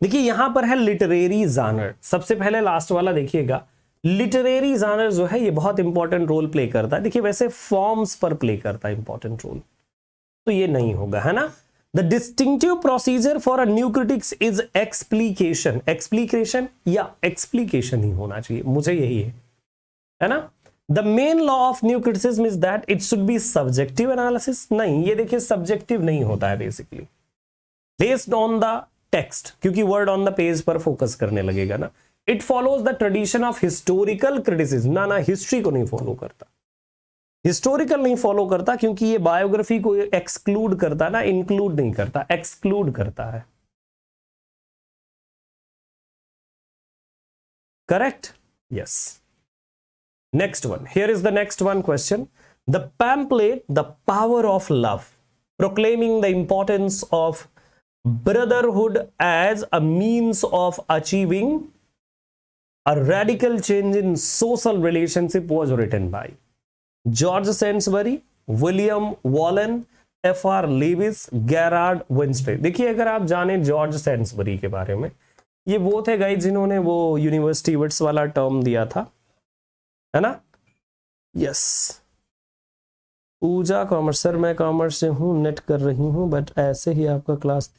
देखिए यहां पर है literary जानर। सबसे पहले last वाला देखिएगा, literary जानर जो है ये बहुत इंपॉर्टेंट रोल प्ले करता है। देखिए वैसे फॉर्म्स पर प्ले करता है इंपॉर्टेंट रोल, तो ये नहीं होगा, है ना? The distinctive procedure for a new critics is explication. Explication या एक्सप्लिकेशन ही होना चाहिए, मुझे यही है ना? The main law of new criticism is that it should be subjective analysis. नहीं, ये देखिए सब्जेक्टिव नहीं होता है basically, based on the text, क्योंकि वर्ड ऑन द पेज पर फोकस करने लगेगा ना। It follows the tradition of historical criticism. ना हिस्ट्री को नहीं फॉलो करता, हिस्टोरिकल नहीं फॉलो करता, क्योंकि ये बायोग्राफी को एक्सक्लूड करता ना, इंक्लूड नहीं करता, एक्सक्लूड करता है। Correct? Yes. Next one, here is the next one question. The pamphlet The Power of love, proclaiming the importance of brotherhood as a means of achieving a radical change in social relationship was written by George Sainsbury, William Wallen, F.R. Lewis, Gerard Winstead. देखिए अगर आप जाने George सैन्सबरी के बारे में, ये वो थे गाइस जिन्होंने वो यूनिवर्सिटी विट्स वाला टर्म दिया था, है ना? यस। पूजा कॉमर्स, सर मैं कॉमर्स से हूं, नेट कर रही हूं, बट ऐसे ही आपका क्लास।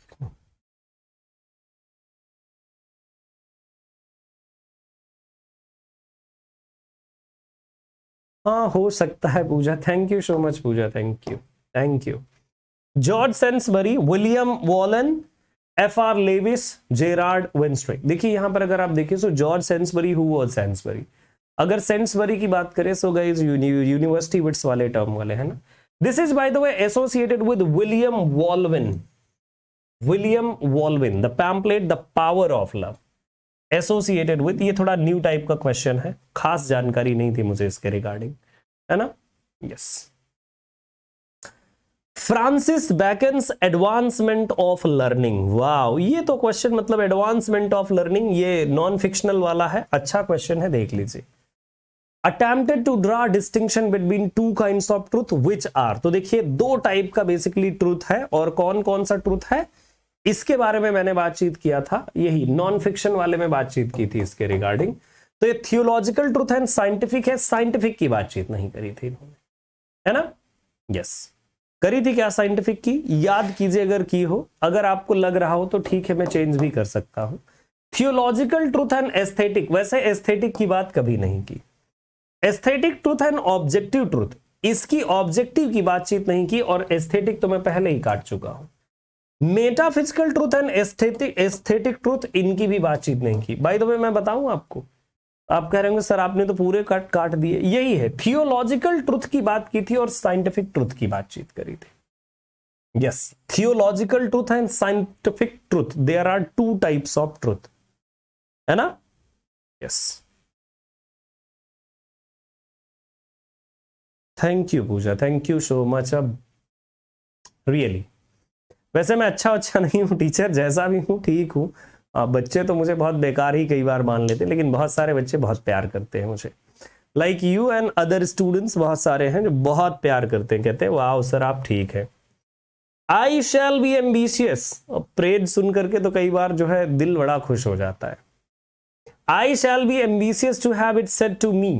हाँ हो सकता है Puja, thank you so much Puja, thank you. George Saintsbury, William Walwyn, F.R. Leavis, Gerrard Winstanley. देखिए यहां पर अगर आप देखिए so George Saintsbury, who was Saintsbury? अगर सेंसबरी की बात करें सो गाइस यूनिवर्सिटी विट्स वाले टर्म वाले, है ना? This is by the way associated with William Walwyn. William Walwyn, the pamphlet The Power of Love associated with, ये थोड़ा न्यू टाइप का क्वेश्चन है, खास जानकारी नहीं थी मुझे इसके रिगार्डिंग, है ना। Yes, Francis Bacon's Advancement of Learning, wow, ये तो क्वेश्चन मतलब एडवांसमेंट ऑफ लर्निंग, ये नॉन फिक्शनल वाला है, अच्छा क्वेश्चन है, देख लीजिए। Attempted to draw distinction between two kinds of truth which are, तो देखिए दो टाइप का बेसिकली ट्रूथ है, और कौन कौन सा ट्रूथ है इसके बारे में मैंने बातचीत किया था, यही नॉन फिक्शन वाले में बातचीत की थी इसके रिगार्डिंग। तो ये थियोलॉजिकल ट्रूथ है, साइंटिफिक है, साइंटिफिक की बातचीत नहीं करी थी इन्होंने, है ना। यस, करी थी क्या साइंटिफिक की, याद कीजिए अगर की हो, अगर आपको लग रहा हो तो ठीक है मैं चेंज भी कर सकता हूं। थियोलॉजिकल ट्रूथ एंड एस्थेटिक, वैसे एस्थेटिक की बात कभी नहीं की। Aesthetic truth and objective truth, इसकी ऑब्जेक्टिव की बातचीत नहीं की, और एस्थेटिक तो मैं पहले ही काट चुका हूं। Metaphysical truth and aesthetic truth, इनकी भी बातचीत नहीं की। बाय द वे मैं बताऊं आपको, आप कह रहे होंगे सर आपने तो पूरे काट दिए, यही है, थियोलॉजिकल ट्रूथ की बात की थी और साइंटिफिक ट्रूथ की बातचीत करी थी। Yes, theological truth and scientific truth, there are two types of truth, है ना। Yes, thank you Pooja, thank you so much. अब रियली वैसे मैं अच्छा नहीं हूं टीचर, जैसा भी हूं ठीक हूं, बच्चे तो मुझे बहुत बेकार ही कई बार मान लेते, लेकिन बहुत सारे बच्चे बहुत प्यार करते हैं मुझे, like you and other students, बहुत सारे हैं जो बहुत प्यार करते हैं, कहते हैं वाह सर आप ठीक है। I shall be ambitious, praise सुन करके तो कई बार जो है दिल बड़ा खुश हो जाता है। I shall be ambitious to have it said to me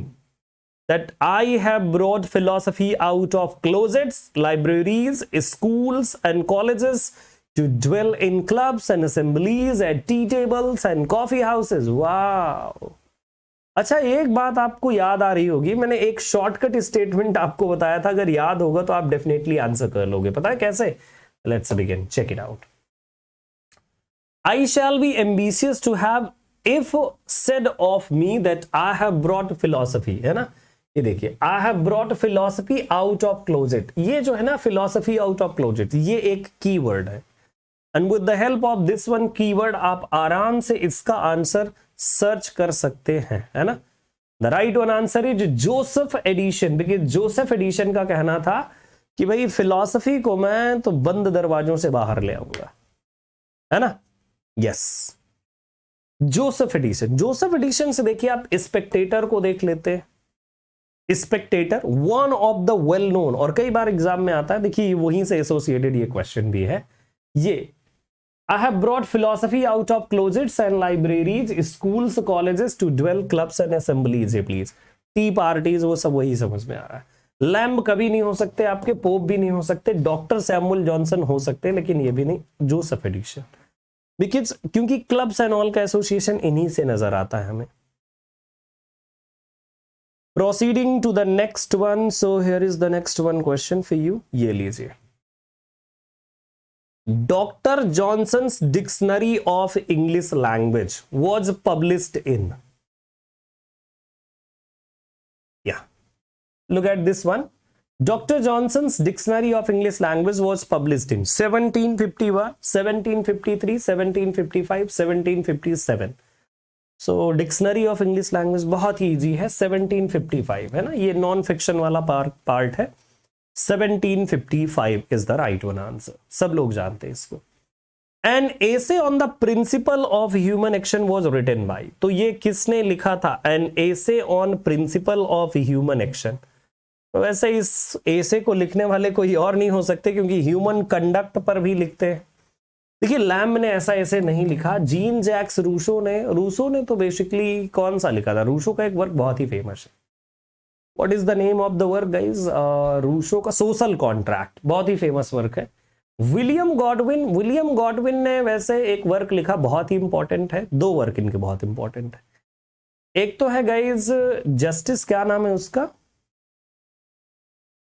that I have brought philosophy out of closets, libraries, schools and colleges to dwell in clubs and assemblies, at tea tables and coffee houses. Wow! अच्छा, एक बात आपको याद आ रही होगी, मैंने एक shortcut statement आपको बताया था, अगर याद होगा तो आप डेफिनेटली आंसर कर लोगे। पता है कैसे? Let's begin, check it out. I shall be ambitious to have if said of me that I have brought philosophy, है ना। ये देखिए, आई have brought philosophy out of closet, ये जो है ना फिलॉसफी आउट ऑफ क्लोजेट, ये एक कीवर्ड है, and with the help of this one keyword आप आराम से इसका आंसर सर्च कर सकते हैं, है ना। The right one answer is Joseph Addison, because Joseph Addison का कहना था कि भाई फिलॉसफी को मैं तो बंद दरवाजों से बाहर ले आऊंगा, है ना। Yes, Joseph Addison, Joseph Addison से देखिए आप स्पेक्टेटर को देख लेते हैं, Spectator one of the well known, और कई बार एग्जाम में आता है, देखिए वहीं से एसोसिएटेड ये क्वेश्चन भी है, ये I have brought philosophy out of closets and libraries, schools, colleges to dwell clubs and assemblies, ये प्लीज टी पार्टीज, वो सब वही समझ में आ रहा है। लैम्ब कभी नहीं हो सकते आपके, पोप भी नहीं हो सकते, डॉक्टर सैमुअल जॉनसन हो सकते, लेकिन ये भी नहीं, जोसेफ एडिशन, बिकॉज क्योंकि क्लब्स एंड ऑल का एसोसिएशन इन्हीं से नजर आता है हमें। Proceeding to the next one, so here is the next one question for you, ये लीजिए। Dr. Johnson's Dictionary of English Language was published in, yeah, look at this one. Dr. Johnson's Dictionary of English Language was published in 1751, 1753, 1755, 1757। So dictionary of English language बहुत ही easy है, 1755 है ना, ये non fiction वाला part है, 1755 is the right one answer, सब लोग जानते हैं इसको। An essay on the principle of human action was written by, तो ये किसने लिखा था? An essay on principle of human action, तो वैसे इस एसे को लिखने वाले कोई और नहीं हो सकते, क्योंकि ह्यूमन कंडक्ट पर भी लिखते हैं। देखिए लैम्ब ने ऐसा ऐसे नहीं लिखा, जीन जैक्स रूसो ने तो बेसिकली कौन सा लिखा था? रूसो का एक वर्क बहुत ही फेमस है, what is the name of the work guys? Rousseau का सोशल कॉन्ट्रैक्ट, बहुत ही फेमस वर्क है। विलियम गॉडविन ने वैसे एक वर्क लिखा, बहुत ही इंपॉर्टेंट है, दो वर्क इनके बहुत इंपॉर्टेंट है। एक तो है गाइज जस्टिस, क्या नाम है उसका?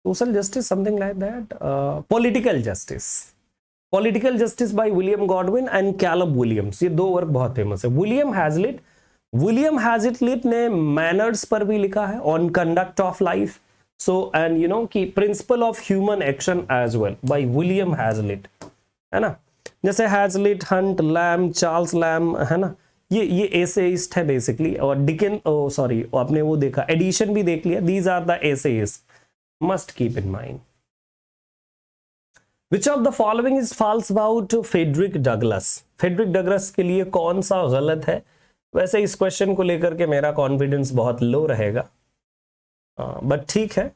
Social justice, something like that, political justice by William Godwin and कैलब Williams, ये दो वर्क बहुत फेमस है। विलियम हैजिलिट ने मैनर्स पर भी लिखा है, on conduct of life, so and you know कि principle of human action as well by William Hazlitt, है ना। जैसे Hazlitt, Hunt, Lamb, Charles Lamb, है ना, ये एसेइस्ट है बेसिकली। और डिकन, सॉरी आपने वो देखा, एडिशन भी देख लिया, these are the essayist, must keep in mind. Which of the following is false about Frederick Douglass? Frederick Douglass के लिए कौन सा गलत है? वैसे इस क्वेश्चन को लेकर के मेरा कॉन्फिडेंस बहुत लो रहेगा, बट ठीक है।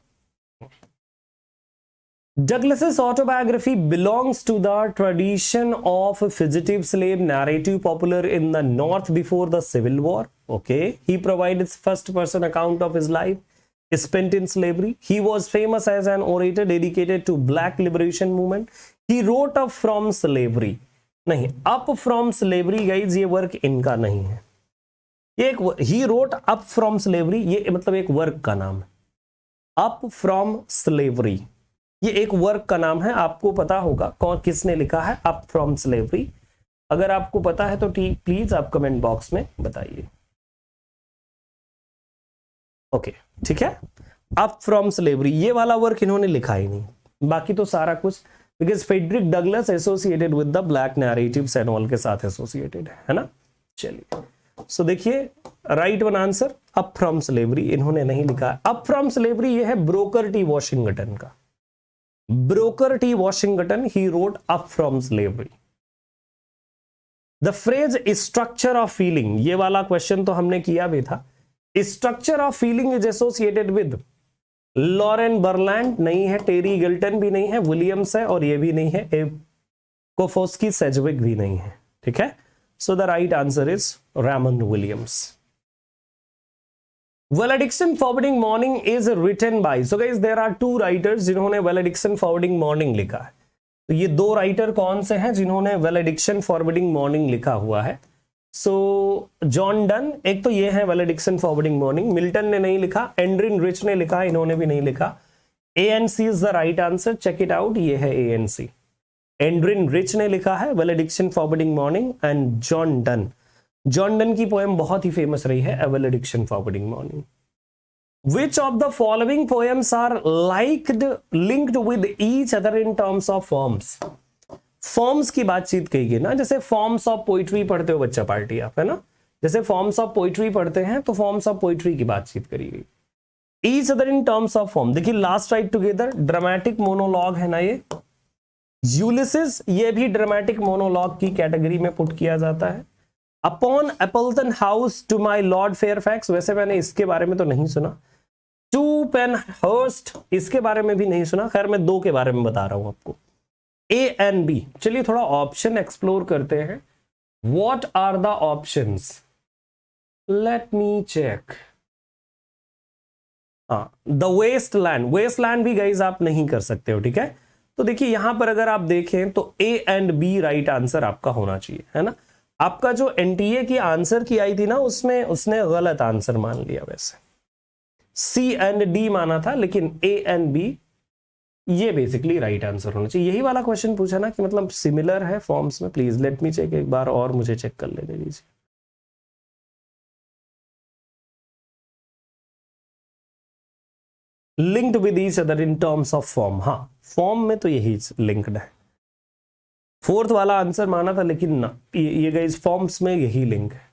Douglas's autobiography belongs to the tradition of fugitive slave narrative popular in the North before the Civil War. Okay, he provides first-person account of his life spent in slavery. He was famous as an orator dedicated to Black liberation movement. He wrote up from slavery. नहीं, up from slavery guys, ये work इनका नहीं है। ये एक he wrote up from slavery, ये मतलब एक वर्क का नाम है। up from slavery ये एक वर्क का नाम है, आपको पता होगा कौन किसने लिखा है अप फ्रॉम स्लेवरी। अगर आपको पता है तो प्लीज आप कमेंट बॉक्स में बताइए। ओके, ठीक है, अप फ्रॉम स्लेवरी ये वाला वर्क इन्होंने लिखा ही नहीं, बाकी तो सारा कुछ, because Frederick Douglass associated with the black narratives and all के साथ एसोसिएटेड है ना। चलिए, सो देखिए right one answer up from slavery इन्होंने नहीं लिखा। अप फ्रॉम स्लेवरी ये है ब्रोकर टी वॉशिंगटन का, Booker T Washington, he wrote up from slavery. The phrase structure of feeling, ये वाला क्वेश्चन तो हमने किया भी था। Structure of feeling is associated with Lauren Berlant नहीं है, टेरी गिल्टन भी नहीं है, विलियम्स है, और ये भी नहीं है, कोफोस्की सेजविक भी नहीं है। ठीक है, सो the right answer is Ramon Williams. Valediction Forwarding Morning is written by, so guys there are two writers जिन्होंने Valediction Forwarding Morning लिखा है। तो ये दो राइटर कौन से हैं जिन्होंने Valediction Forwarding Morning लिखा हुआ है? सो जॉन डन, एक तो ये है Valediction Forwarding Morning, मिल्टन ने नहीं लिखा, एंड्रिन रिच ने लिखा, इन्होंने भी नहीं लिखा। ANC is the right answer, check it out, ये है ANC। एंड्रिन रिच ने लिखा है Valediction Forwarding Morning and John Donne. John Donne की पोएम बहुत ही फेमस रही है, A Valediction Forwarding Morning। Which of the following poems are linked with each other in terms of forms? Forms की बातचीत कही गई ना, जैसे फॉर्म्स ऑफ पोइट्री पढ़ते हो बच्चा पार्टी आप, है ना, जैसे फॉर्म्स ऑफ पोइट्री पढ़ते हैं तो फॉर्म्स ऑफ पोइट्री की बातचीत करी गई। Each other in terms of form, देखिए last ride together dramatic monologue है ना ये। यूलिसिस ये भी ड्रामेटिक मोनोलॉग की कैटेगरी में पुट किया जाता है। Upon Appleton House to My Lord Fairfax, वैसे मैंने इसके बारे में तो नहीं सुना। टू पेन हर्स्ट, इसके बारे में भी नहीं सुना, खैर मैं दो के बारे में बता रहा हूं आपको। ए एंड बी, चलिए थोड़ा ऑप्शन एक्सप्लोर करते हैं। What are the options, let me check. हाँ, The Waste Land, waste land भी गाइज आप नहीं कर सकते हो, ठीक है। तो देखिए यहां पर अगर आप देखें तो A and B right answer आपका होना चाहिए, है ना। आपका जो एनटीए की आंसर की आई थी ना, उसमें उसने गलत आंसर मान लिया, वैसे सी एंड डी माना था, लेकिन ए एंड बी ये बेसिकली राइट आंसर होना चाहिए। यही वाला क्वेश्चन पूछा ना कि मतलब सिमिलर है फॉर्म्स में, प्लीज लेट मी चेक एक बार और मुझे चेक कर लेने दीजिए। Linked with each other in terms of form, हाँ फॉर्म में तो यही लिंक्ड है। फोर्थ वाला आंसर माना था, लेकिन ना, ये गाइस फॉर्म्स में यही लिंक है।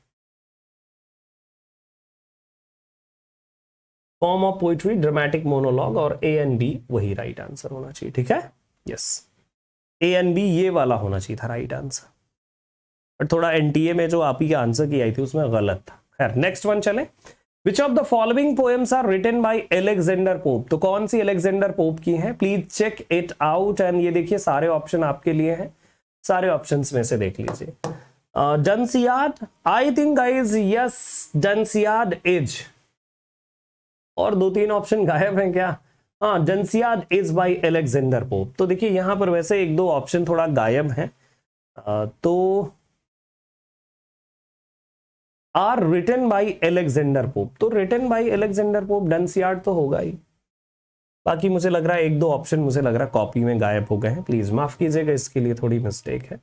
Form of poetry, dramatic monologue, और ए एंड बी वही राइट आंसर होना चाहिए, ठीक है। यस, ए एंड बी ये वाला होना चाहिए था राइट आंसर, बट थोड़ा एनटीए में जो आप ही आंसर की आई थी उसमें गलत था। खैर नेक्स्ट वन चले। Which of the following poems are written by Alexander Pope, तो कौन सी अलेक्जेंडर पोप की है, please check it out. And ये देखिए सारे ऑप्शन आपके लिए हैं, सारे ऑप्शंस में से देख लीजिए। Dunciad, I think guys yes Dunciad is, और दो तीन ऑप्शन गायब हैं क्या? हाँ, Dunciad is by Alexander Pope. तो देखिए यहां पर वैसे एक दो ऑप्शन थोड़ा गायब हैं, तो are written by Alexander Pope, तो written by Alexander Pope Dunciad तो होगा ही। बाकी मुझे लग रहा है एक दो ऑप्शन मुझे लग रहा है कॉपी में गायब हो गए हैं, प्लीज माफ कीजिएगा, इसके लिए थोड़ी मिस्टेक है।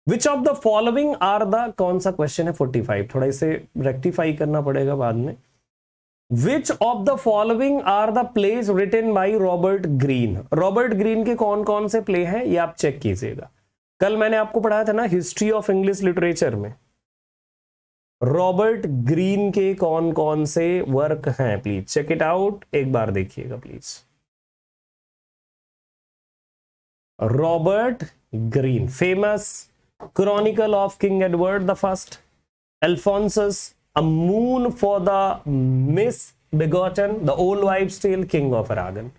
Which of the following are the, कौन सा क्वेश्चन है 45, थोड़ा इसे रेक्टिफाई करना पड़ेगा बाद में। Which of the following are the plays written by Robert Greene, Robert Greene के कौन कौन से प्ले हैं ये आप चेक कीजिएगा। कल मैंने आपको पढ़ाया था ना हिस्ट्री ऑफ इंग्लिश लिटरेचर में रॉबर्ट ग्रीन के कौन कौन से वर्क हैं, प्लीज चेक इट आउट, एक बार देखिएगा please. Robert Greene, Famous Chronicle of king Edward the First, Alphonsus, A Moon for the Misbegotten, The Old Wives Tale, King of Aragon.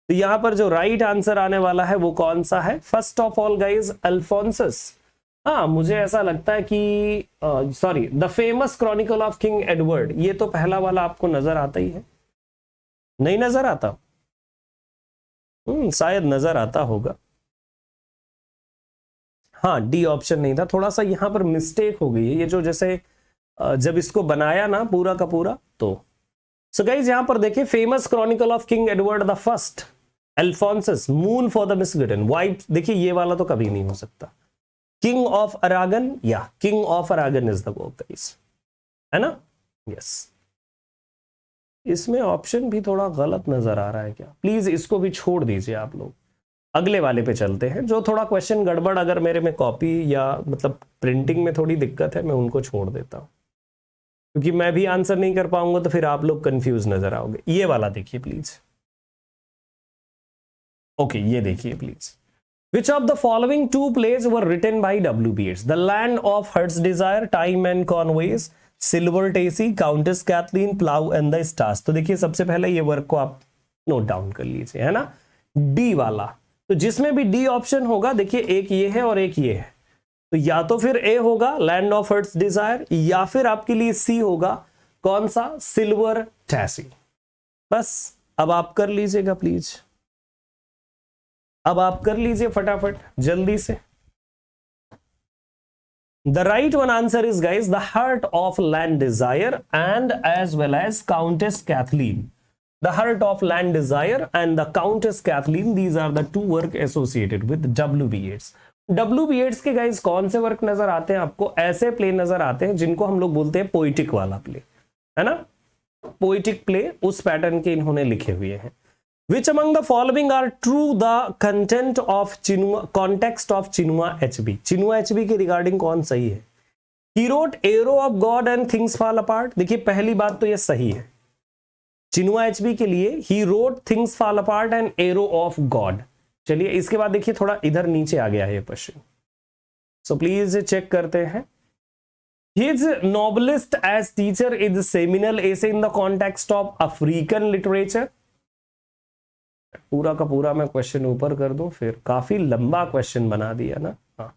तो यहां पर जो राइट आंसर आने वाला है वो कौन सा है? First of all guys Alphonsus. हाँ, मुझे ऐसा लगता है कि sorry, the famous Chronicle of king Edward, ये तो पहला वाला आपको नजर आता ही है, नहीं नजर आता? शायद नजर आता होगा। हाँ, डी ऑप्शन नहीं था, थोड़ा सा यहां पर मिस्टेक हो गई है, ये जो जैसे जब इसको बनाया ना पूरा का पूरा तो। सो गाइज यहां पर देखिए, Famous Chronicle of king Edward the First, Alphonsus, Moon for the Misbegotten, wife, देखिए ये वाला तो कभी नहीं हो सकता। किंग ऑफ अरागन, या King of Aragon is the work guys, है ना? यस। इसमें ऑप्शन भी थोड़ा गलत नजर आ रहा है क्या? प्लीज इसको भी छोड़ दीजिए आप लोग, अगले वाले पे चलते हैं। जो थोड़ा क्वेश्चन गड़बड़ अगर मेरे में कॉपी या मतलब प्रिंटिंग में थोड़ी दिक्कत है, मैं उनको छोड़ देता हूं, क्योंकि मैं भी आंसर नहीं कर पाऊंगा तो फिर आप लोग कंफ्यूज नजर आओगे। ये वाला देखिए प्लीज। ओके, ये देखिए please. Which of the following two plays were written by W.B. Yeats? The Land of Heart's Desire, Time and Conways, Silver Tacy, Countess Kathleen, Plough and the Stars। तो देखिए सबसे पहले ये वर्क को आप note down कर लीजिए, है ना? डी वाला, तो जिसमें भी डी ऑप्शन होगा, देखिए एक ये है और एक ये है, तो या तो फिर ए होगा लैंड ऑफ हर्ट्स डिजायर, या फिर आपके लिए सी होगा कौन सा? सिल्वर टैसी। बस अब आप कर लीजिएगा प्लीज, अब आप कर लीजिए फटाफट जल्दी से। The right one answer is guys the heart of land desire and as well as countess Cathleen. The heart of land desire and the countess Cathleen, these are the two work associated with W.B. Yeats। W.B. Yeats के guys कौन से work नजर आते हैं आपको? ऐसे play नजर आते हैं जिनको हम लोग बोलते हैं पोइटिक वाला प्ले, है ना? पोइटिक प्ले उस पैटर्न के इन्होंने लिखे हुए हैं। Which among the following are true the content of context of Chinua Achebe? Chinua Achebe के रिगार्डिंग कौन सही है? He wrote Arrow of God and Things Fall Apart। देखिए पहली बात तो ये सही है, Chinua Achebe के लिए he wrote Things Fall Apart and Arrow of God। चलिए इसके बाद देखिए थोड़ा इधर नीचे आ गया है ये क्वेश्चन, सो प्लीज चेक करते हैं। His novelist as teacher is seminal essay in the context of African literature। पूरा का पूरा मैं क्वेश्चन ऊपर कर दूं, फिर काफी लंबा क्वेश्चन बना दिया ना। हाँ,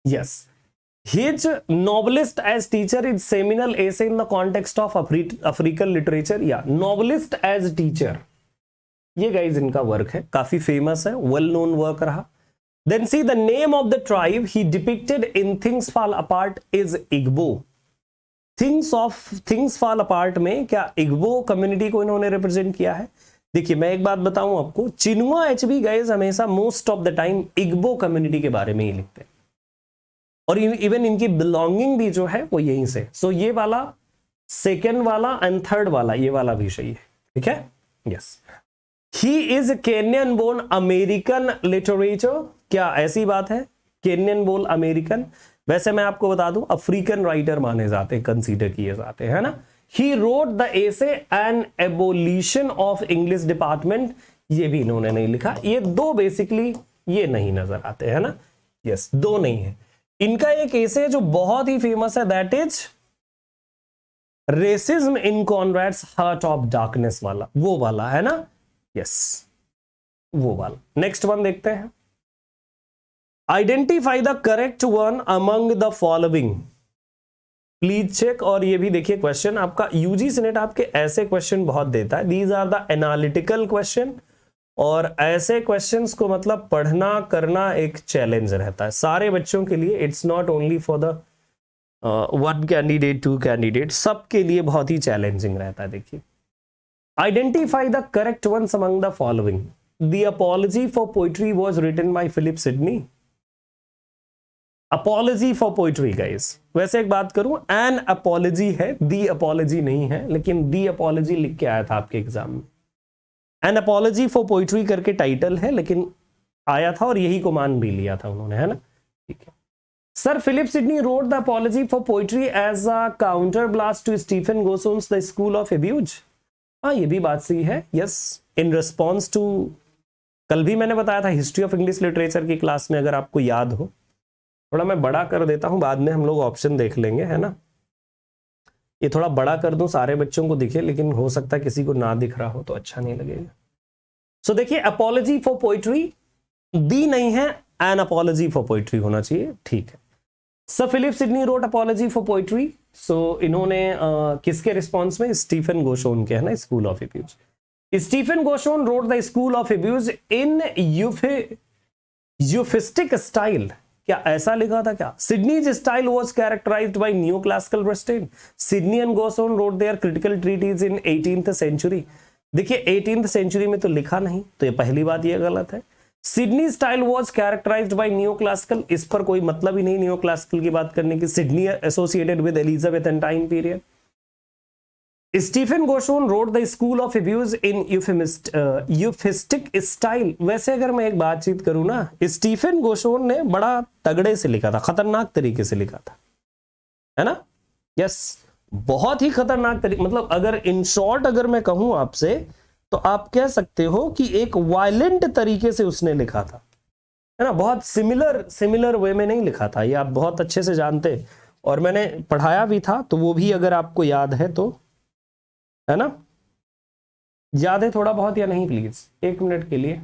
yes, his novelist as teacher is seminal essay in the context of African literature, या नॉवलिस्ट एज टीचर, ये गाइज इनका वर्क है, काफी फेमस है, वेल नोन वर्क रहा। Then see the name of the tribe he depicted in things fall apart is Igbo. Things fall apart में क्या Igbo community को इन्होंने रिप्रेजेंट किया है? देखिए मैं एक बात बताऊं आपको, चिनुआ एचबी गाइस हमेशा most of the time Igbo community के बारे में ही लिखते हैं, और इवन इनकी बिलोंगिंग भी जो है वो यहीं से। सो ये वाला, सेकेंड वाला एंड थर्ड वाला, ये वाला भी सही है, ठीक है? Yes. He is Kenyan born American literature, क्या ऐसी बात है? केनियन बोल अमेरिकन, वैसे मैं आपको बता दूं अफ्रीकन राइटर माने जाते हैं, कंसीडर किए जाते हैं, है ना? He wrote the essay on abolition of English department, ये भी इन्होंने नहीं लिखा। ये दो बेसिकली ये नहीं नजर आते हैं ना। यस, दो नहीं है। इनका एक एसे जो बहुत ही फेमस है, that is racism in Conrad's Heart of Darkness वाला, वो वाला है ना। यस, वो वाला। नेक्स्ट वन देखते हैं। Identify the correct one among the following, please check. और ये भी देखिए क्वेश्चन आपका यूजीसी नेट आपके ऐसे क्वेश्चन बहुत देता है, these are the analytical question, और ऐसे क्वेश्चंस को मतलब पढ़ना करना एक चैलेंज रहता है सारे बच्चों के लिए। It's not only for the one candidate, two candidate, सबके लिए बहुत ही चैलेंजिंग रहता है। देखिए, identify the correct ones among the following. The apology for poetry was written by Philip Sidney. Apology for poetry guys, वैसे एक बात करूं, एन अपॉलजी है, दी अपॉलजी नहीं है, लेकिन दी अपॉलजी लिख के आया था आपके एग्जाम में। एन अपॉलजी फॉर पोइट्री करके टाइटल है, लेकिन आया था और यही को मान भी लिया था उन्होंने, है ना। ठीक है। Sir Philip Sidney wrote The apology for Poetry as a counterblast to Stephen Gosson's The School of Abuse. हाँ, ये भी बात सही है। यस, इन रिस्पॉन्स टू, कल भी मैंने बताया था हिस्ट्री ऑफ इंग्लिश लिटरेचर की क्लास में, अगर आपको याद हो। थोड़ा मैं बड़ा कर देता हूं, बाद में हम लोग ऑप्शन देख लेंगे, है ना। ये थोड़ा बड़ा कर दूं, सारे बच्चों को दिखे, लेकिन हो सकता है किसी को ना दिख रहा हो तो अच्छा नहीं लगेगा। सो देखिए, अपॉलजी फॉर पोइट्री दी नहीं है, एन अपॉलजी फॉर पोइट्री होना चाहिए। ठीक है। Sir Philip Sidney wrote Apology for Poetry. So इन्होंने किसके रिस्पॉन्स में? स्टीफन गोशोन के, है ना, School of Abuse. Stephen Gosson wrote The School of Abuse in euphuistic style. क्या ऐसा लिखा था क्या? Sidney's style was characterised by new classical restraint. Sidney and Gosson wrote their critical treatise in 18th century. देखिए 18th century में तो लिखा नहीं, तो ये पहली बात ये गलत है। Sidney style was characterised by new classical, इस पर कोई मतलब ही नहीं न्यू क्लासिकल की बात करने की। Sidney associated with Elizabethan time period. Stephen Gosson wrote The School of Abuse in euphuistic style. वैसे अगर मैं एक बातचीत करूं ना, स्टीफन गोशोन ने बड़ा तगड़े से लिखा था, खतरनाक तरीके से लिखा था, है ना। यस, बहुत ही खतरनाक तरीके, मतलब अगर इन शॉर्ट अगर मैं कहूं आपसे, तो आप कह सकते हो कि एक वायलेंट तरीके से उसने लिखा था, है ना। बहुत सिमिलर वे में नहीं लिखा था, ये आप बहुत अच्छे से जानते, और मैंने पढ़ाया भी था, तो वो भी अगर आपको याद है तो, है ना। याद है थोड़ा बहुत या नहीं? प्लीज 1 मिनट के लिए।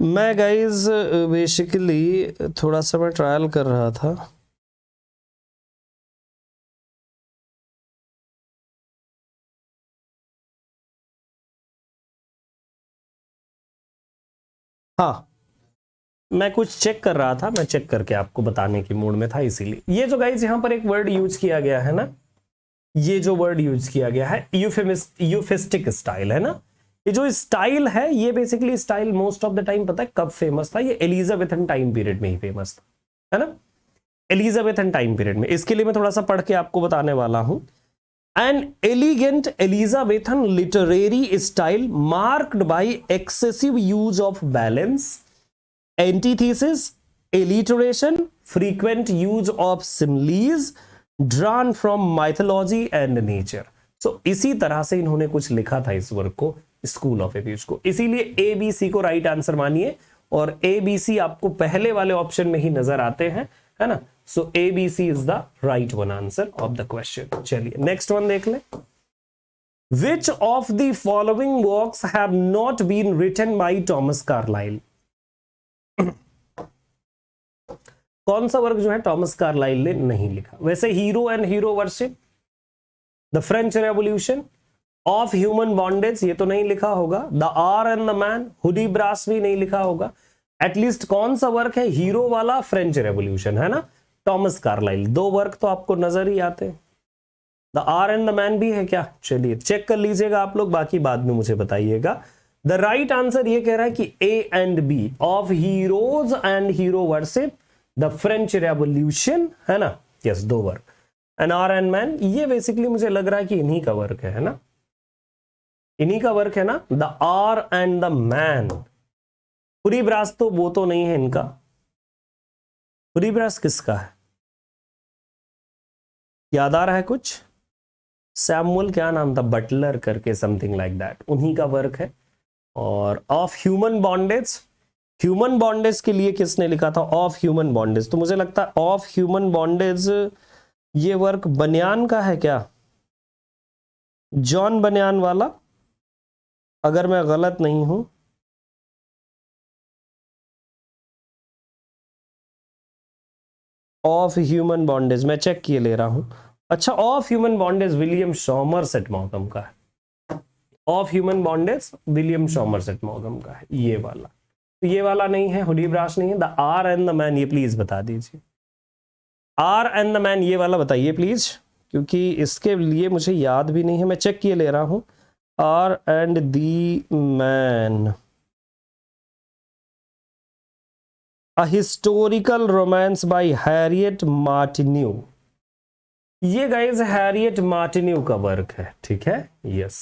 मैं गाइज बेसिकली थोड़ा सा मैं ट्रायल कर रहा था। हाँ, मैं कुछ चेक कर रहा था, मैं चेक करके आपको बताने की मूड में था, इसीलिए। ये जो गाइज यहाँ पर एक वर्ड यूज किया गया है ना, ये जो वर्ड यूज किया गया है यूफिस्टिक स्टाइल, है ना। ये जो स्टाइल है, ये basically style most of the time पता है कब फेमस था? ये एलिजाबेथन टाइम पीरियड में ही फेमस था, है ना। एलिजाबेथन टाइम पीरियड में। इसके लिए मैं थोड़ा सा पढ़ के आपको बताने वाला हूं। An elegant Elizabethan literary style marked by excessive use of balance, antithesis, alliteration, frequent use of similes drawn from mythology and nature. So इसी तरह से इन्होंने कुछ लिखा था इस वर्क को, स्कूल ऑफ एब्यूज को। इसीलिए ए बी सी को राइट आंसर मानिए, और ए बी सी आपको पहले वाले ऑप्शन में ही नजर आते हैं, है ना। So A B C is the right one answer of the question. चलिए नेक्स्ट वन देख ले। Which of the following works have not been written by Thomas Carlyle. कौन सा वर्क जो है टॉमस कार्लाइल ने नहीं लिखा? वैसे Hero and hero worship, the French Revolution, Of Human Bondage, ये तो नहीं लिखा होगा। The are and the Man, Hudibras भी नहीं लिखा होगा। एटलीस्ट कौन सा वर्क है? हीरो वाला, फ्रेंच रेवोल्यूशन, है ना, टॉमस कार्लाइल। 2 वर्क तो आपको नजर ही आते हैं। The are and the man भी है क्या? चलिए चेक कर लीजिएगा आप लोग, बाकी बाद में मुझे बताइएगा। द राइट आंसर ये कह रहा है कि A and B, of heroes and hero worship, the French revolution, है ना। Yes, 2 work. An R and man, ये बेसिकली मुझे लग रहा है कि इन्हीं का वर्क है ना, इन्हीं का वर्क है ना, The are and the Man. Hudibras तो वो तो नहीं है इनका। हुडीब्रास किसका है? याद आ रहा है कुछ? सैमुअल क्या नाम था, बटलर करके, समथिंग लाइक दैट, उन्हीं का वर्क है। और of Human bondage, human bondage के लिए किसने लिखा था? ऑफ ह्यूमन बॉन्डेज, तो मुझे लगता है ऑफ ह्यूमन बॉन्डेज ये वर्क बनियान का है क्या? जॉन बनियान वाला, अगर मैं गलत नहीं हूं। ऑफ ह्यूमन बॉन्डेज मैं चेक किए ले रहा हूं। अच्छा, Of Human Bondage William Somerset मॉगम का है। Of Human Bondage William Somerset मॉगम का है, ये वाला। तो ये वाला नहीं है, हुडीब्राश नहीं है। The are and the man, ये प्लीज बता दीजिए। आर एंड द मैन ये वाला बताइए प्लीज, क्योंकि इसके लिए मुझे याद भी नहीं है, मैं चेक किए ले रहा हूं। Hour and the Man, a historical romance by Harriet Martineau. ये गाइस हैरियट मार्टिन्यू का वर्क है, ठीक है, यस।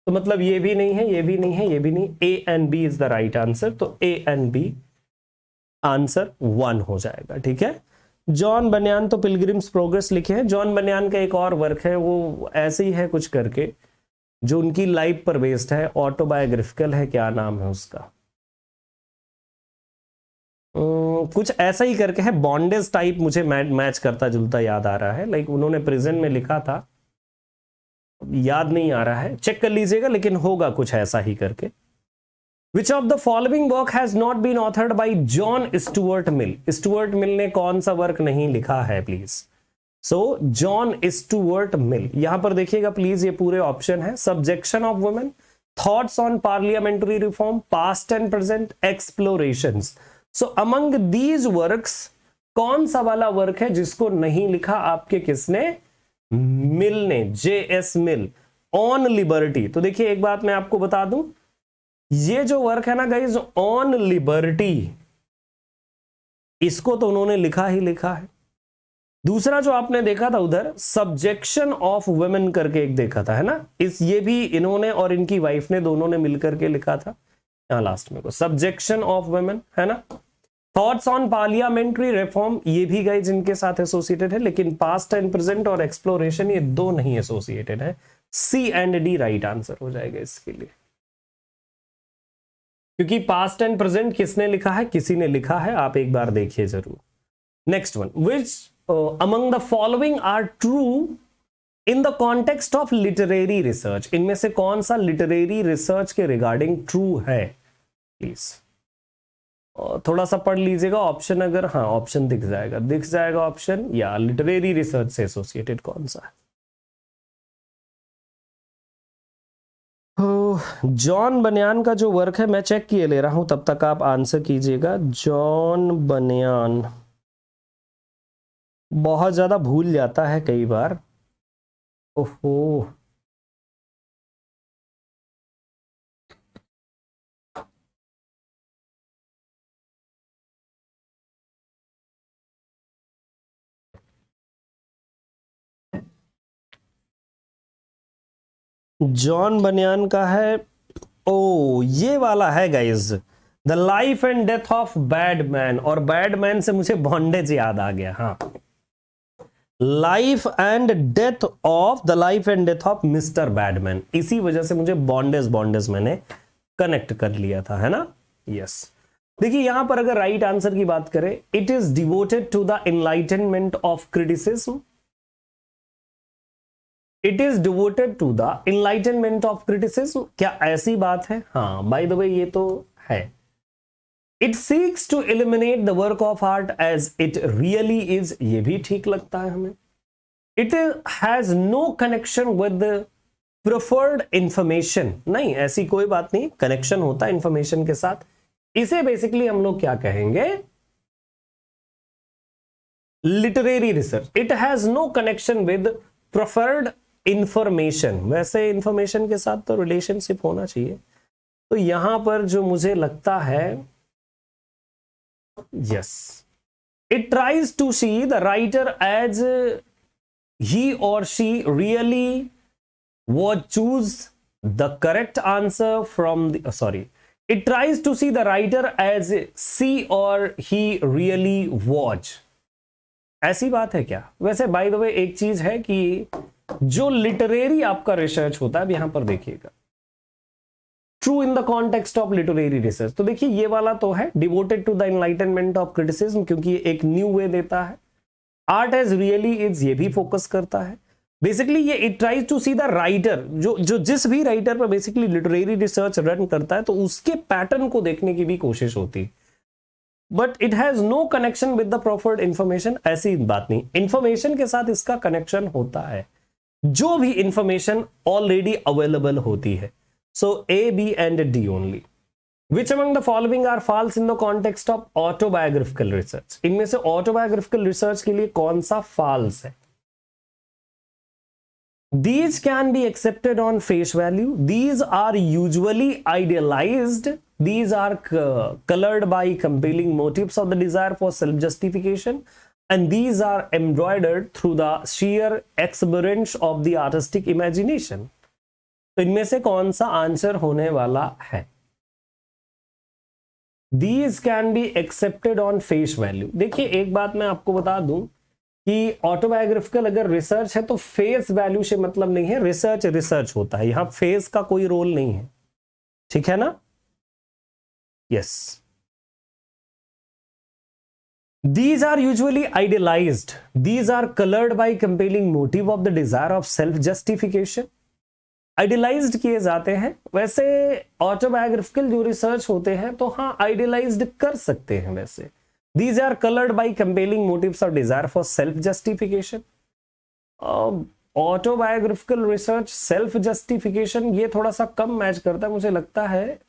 तो मतलब ये भी नहीं है, ये भी नहीं है, ये भी नहीं, A and B is the right answer. तो ए एंड बी आंसर 1 हो जाएगा, ठीक है। जॉन बनियान तो पिलग्रिम्स प्रोग्रेस लिखे हैं। जॉन बनियान का एक और वर्क है, वो ऐसे ही है कुछ करके, जो उनकी लाइफ पर बेस्ड है, ऑटोबायोग्राफिकल है, क्या नाम है उसका, कुछ ऐसा ही करके है, बॉन्डेज टाइप, मुझे मैच करता जुलता याद आ रहा है, लाइक उन्होंने प्रेजेंट में लिखा था, याद नहीं आ रहा है, चेक कर लीजिएगा, लेकिन होगा कुछ ऐसा ही करके। Which of the following work has not been authored by John Stuart Mill? Stuart Mill ने कौन सा वर्क नहीं लिखा है please? So John Stuart Mill, यहां पर देखिएगा प्लीज, ये पूरे ऑप्शन है। Subjection of women, thoughts on parliamentary reform, past and present, explorations. So among these works कौन सा वाला वर्क है जिसको नहीं लिखा आपके किसने? मिल ने, J.S. Mill, on liberty. तो देखिए एक बात मैं आपको बता दूं, ये जो वर्क है ना गाइज, ऑन लिबर्टी, इसको तो उन्होंने लिखा ही लिखा है। दूसरा जो आपने देखा था उधर, सब्जेक्शन ऑफ वुमेन करके एक देखा था, है ना, ये भी इन्होंने और इनकी वाइफ ने दोनों ने मिलकर के लिखा था, यहां लास्ट में को सब्जेक्शन ऑफ वुमेन, है ना। थॉट्स ऑन पार्लियामेंट्री रिफॉर्म, ये भी गाइज इनके साथ एसोसिएटेड है, लेकिन पास्ट एंड प्रेजेंट और एक्सप्लोरेशन ये दो नहीं एसोसिएटेड है। सी एंड डी राइट आंसर हो जाएगा इसके लिए, क्योंकि पास्ट एंड प्रेजेंट किसने लिखा है? किसी ने लिखा है, आप एक बार देखिए जरूर। Next one, which among the following are true in the context of literary research? इनमें से कौन सा लिटरेरी रिसर्च के रिगार्डिंग ट्रू है? प्लीज थोड़ा सा पढ़ लीजिएगा ऑप्शन, अगर हाँ ऑप्शन दिख जाएगा ऑप्शन, या लिटरेरी रिसर्च से एसोसिएटेड कौन सा है। जॉन बनियान का जो वर्क है मैं चेक किए ले रहा हूं, तब तक आप आंसर कीजिएगा। जॉन बनियान बहुत ज्यादा भूल जाता है कई बार, ओहो। जॉन बनियान का है, ओ ये वाला है guys, the life and death of badman. और बैडमैन से मुझे बॉन्डेज याद आ गया, हाँ, life and death of mister badman, इसी वजह से मुझे बॉन्डेज मैंने कनेक्ट कर लिया था, है ना, यस। देखिए यहां पर अगर राइट आंसर की बात करें, it is devoted to the enlightenment of criticism, it is devoted to the enlightenment of criticism, क्या ऐसी बात है? हाँ, बाय द वे ये तो है। It seeks to eliminate the work of art as it really is, ये भी ठीक लगता है हमें। It has no connection with preferred information, नहीं ऐसी कोई बात नहीं, कनेक्शन होता है इंफॉर्मेशन के साथ। इसे बेसिकली हम लोग क्या कहेंगे? Literary research. It has no connection with preferred information, वैसे इंफॉर्मेशन के साथ तो रिलेशनशिप होना चाहिए। तो यहां पर जो मुझे लगता है, yes, it tries to see the writer as he or she really was, choose the correct answer from the, sorry, it tries to see the writer as she or he really was, ऐसी बात है क्या? वैसे bye the वे एक चीज है कि जो लिटरेरी आपका रिसर्च होता है, अब यहां पर देखिएगा, true in the context of literary research, तो देखिए ये वाला तो है devoted to the enlightenment of criticism, क्योंकि ये एक न्यू वे देता है। आर्ट एज रियली इज, ये भी फोकस करता है बेसिकली। ये it tries to see the writer, जो जिस भी राइटर पर बेसिकली लिटरेरी रिसर्च रन करता है, तो उसके पैटर्न को देखने की भी कोशिश होती है। But it has no connection with the proffered information, ऐसी बात नहीं, इंफॉर्मेशन के साथ इसका कनेक्शन होता है, जो भी इंफॉर्मेशन ऑलरेडी अवेलेबल होती है। So A, B and D only. Which among the following are false in the context of autobiographical research? इनमें से autobiographical research के लिए कौन सा false है? These can be accepted on face value. These are usually idealized. These are colored by compelling motives of the desire for self-justification. And these are embroidered through the sheer exuberance of the artistic imagination. तो इनमें से कौन सा answer होने वाला है? These can be accepted on face value. देखिए एक बात मैं आपको बता दूं कि ऑटोबायोग्राफिकल अगर रिसर्च है तो फेस वैल्यू से मतलब नहीं है, रिसर्च रिसर्च होता है, यहां फेस का कोई रोल नहीं है, ठीक है ना? Yes. These are usually idealized. These are colored by compelling motive of the desire of self justification. Idealised किए जाते हैं। वैसे ऑटोबायोग्राफिकल जो रिसर्च होते हैं तो हाँ आइडियलाइज्ड कर सकते हैं वैसे। These are colored by compelling motives of desire for self justification. Autobiographical research self justification ये थोड़ा सा कम मैच करता है, मुझे लगता है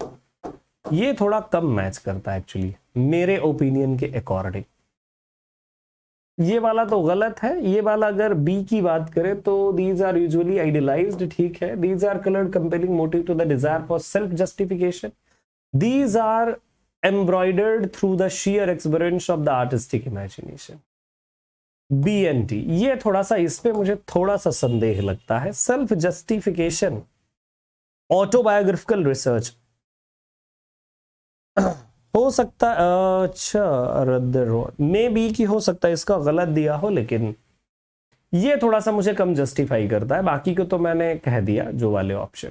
ये थोड़ा कम मैच करता है एक्चुअली मेरे ओपिनियन के अकॉर्डिंग। ये वाला तो गलत है। ये वाला अगर बी की बात करें तो दीज आर यूजुअली आइडियलाइज्ड, ठीक है। These are coloured compelling motive to the desire for self justification. These are embroidered through the sheer exuberance of the artistic imagination. B and T ये थोड़ा सा, इस पे मुझे थोड़ा सा संदेह लगता है। सेल्फ जस्टिफिकेशन ऑटोबायोग्राफिकल रिसर्च हो सकता है, अच्छा मे बी की हो सकता है इसका गलत दिया हो, लेकिन ये थोड़ा सा मुझे कम जस्टिफाई करता है। बाकी को तो मैंने कह दिया जो वाले option.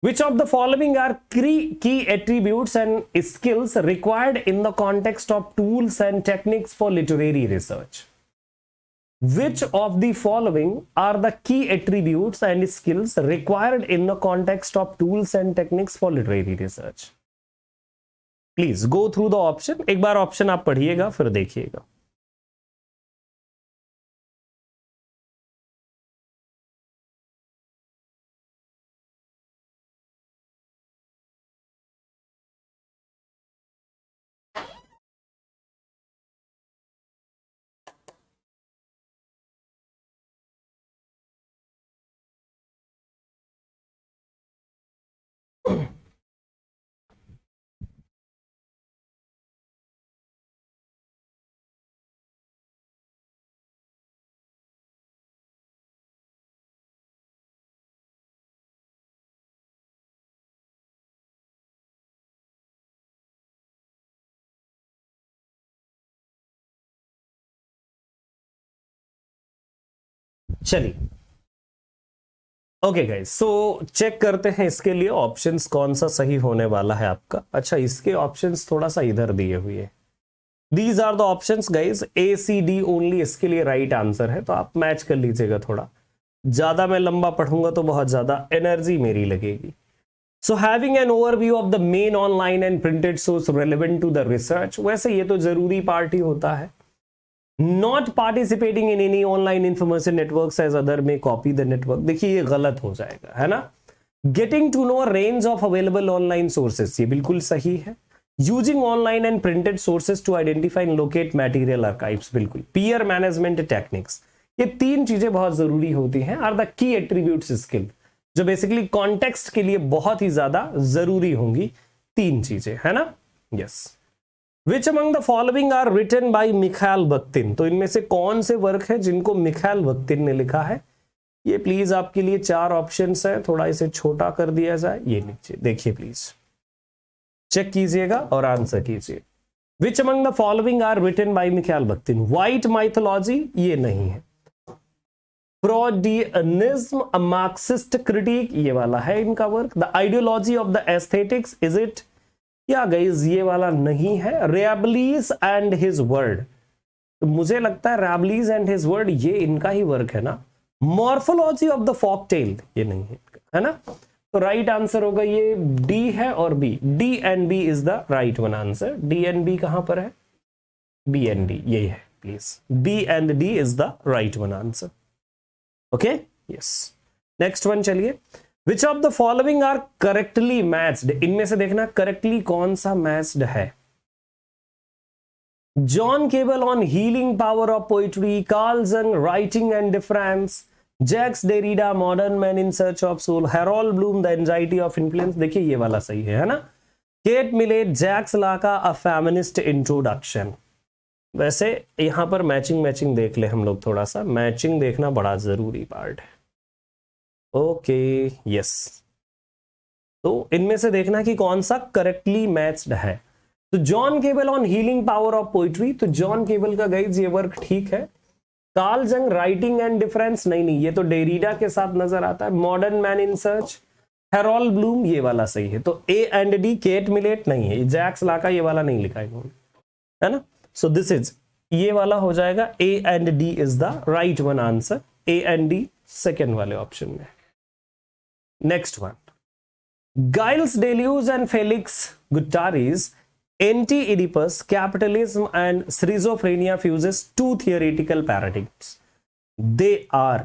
Which of the following are key attributes and skills required in the context of tools and techniques for literary research? Which of the following are the key attributes and skills required in the context of tools and techniques for literary research? Please go through the option. एक बार option आप पढ़िएगा फिर देखिएगा। चलिए okay guys, so check करते हैं इसके लिए ऑप्शंस कौन सा सही होने वाला है आपका। अच्छा इसके ऑप्शंस थोड़ा सा इधर दिए हुए हैं। These are the options guys, A C D only इसके लिए राइट आंसर है, तो आप मैच कर लीजिएगा। थोड़ा ज्यादा मैं लंबा पढ़ूंगा तो बहुत ज्यादा एनर्जी मेरी लगेगी। So having an overview of the main online and printed source relevant to the research, वैसे ये तो जरूरी पार्ट ही होता है। Not participating in any online information networks as other may copy the network, देखिए ये गलत हो जाएगा, है ना। Getting to know range of available online sources, ये बिल्कुल सही है। Using online and printed sources to identify and locate material archives, बिल्कुल। Peer management techniques, ये तीन चीजें बहुत जरूरी होती हैं। Are the key attributes skill, जो बेसिकली कॉन्टेक्स्ट के लिए बहुत ही ज्यादा जरूरी होंगी, तीन चीजें, है ना। Yes. Which among the following are written by Mikhail बख्तिन, तो इनमें से कौन से वर्क है जिनको मिखाइल बख्तिन ने लिखा है। ये प्लीज आपके लिए चार ऑप्शंस है, थोड़ा इसे छोटा कर दिया जाए। ये नीचे देखिए प्लीज, चेक कीजिएगा और आंसर कीजिए। Which among the following are written by Mikhail बख्तिन? White mythology ये नहीं है। फ्रॉडियनिज्म अ मार्क्सिस्ट क्रिटिक ये वाला है इनका work. The ideology of the aesthetics is it, या गाइस ये वाला नहीं है। रैबलीज एंड हिज वर्ड, तो मुझे लगता है रैबलीज एंड हिज वर्ड ये इनका ही वर्क है ना। Morphology of the folk tale ये नहीं है ना। तो राइट आंसर होगा ये डी है और B, D and B is the right one answer. D and B कहां पर है? बी एंड डी यही है please, B and D is the right one answer. Okay yes. Next one चलिए। Which of the following are correctly matched, इनमें से देखना correctly कौन सा मैच्ड है। John Keble on healing power of poetry, Carl Jung writing and difference, Jacques Derrida modern man in search of soul, Harold Bloom the anxiety of influence. देखिए ये वाला सही है ना। Kate Millett, Jacques Lacan a feminist introduction. वैसे यहां पर matching देख ले हम लोग, थोड़ा सा मैचिंग देखना बड़ा जरूरी पार्ट है। ओके यस, तो इनमें से देखना कि कौन सा करेक्टली मैच्ड है। तो John Keble on healing power of poetry, तो जॉन केबल का गाइज ये वर्क ठीक है। Karl Jung writing and difference, नहीं ये तो डेरिडा के साथ नजर आता है। Modern man in search, Harold Bloom, ये वाला सही है। तो A and D, cat millet नहीं है, जैक्स लाका ये वाला नहीं लिखा इन्होंने, है ना। सो दिस इज, ये वाला हो जाएगा A and D is the right one answer, A and D second वाले ऑप्शन में। Next one, Gilles Deleuze and Felix Guattari's Anti-Oedipus, capitalism and schizophrenia fuses two theoretical paradigms. They are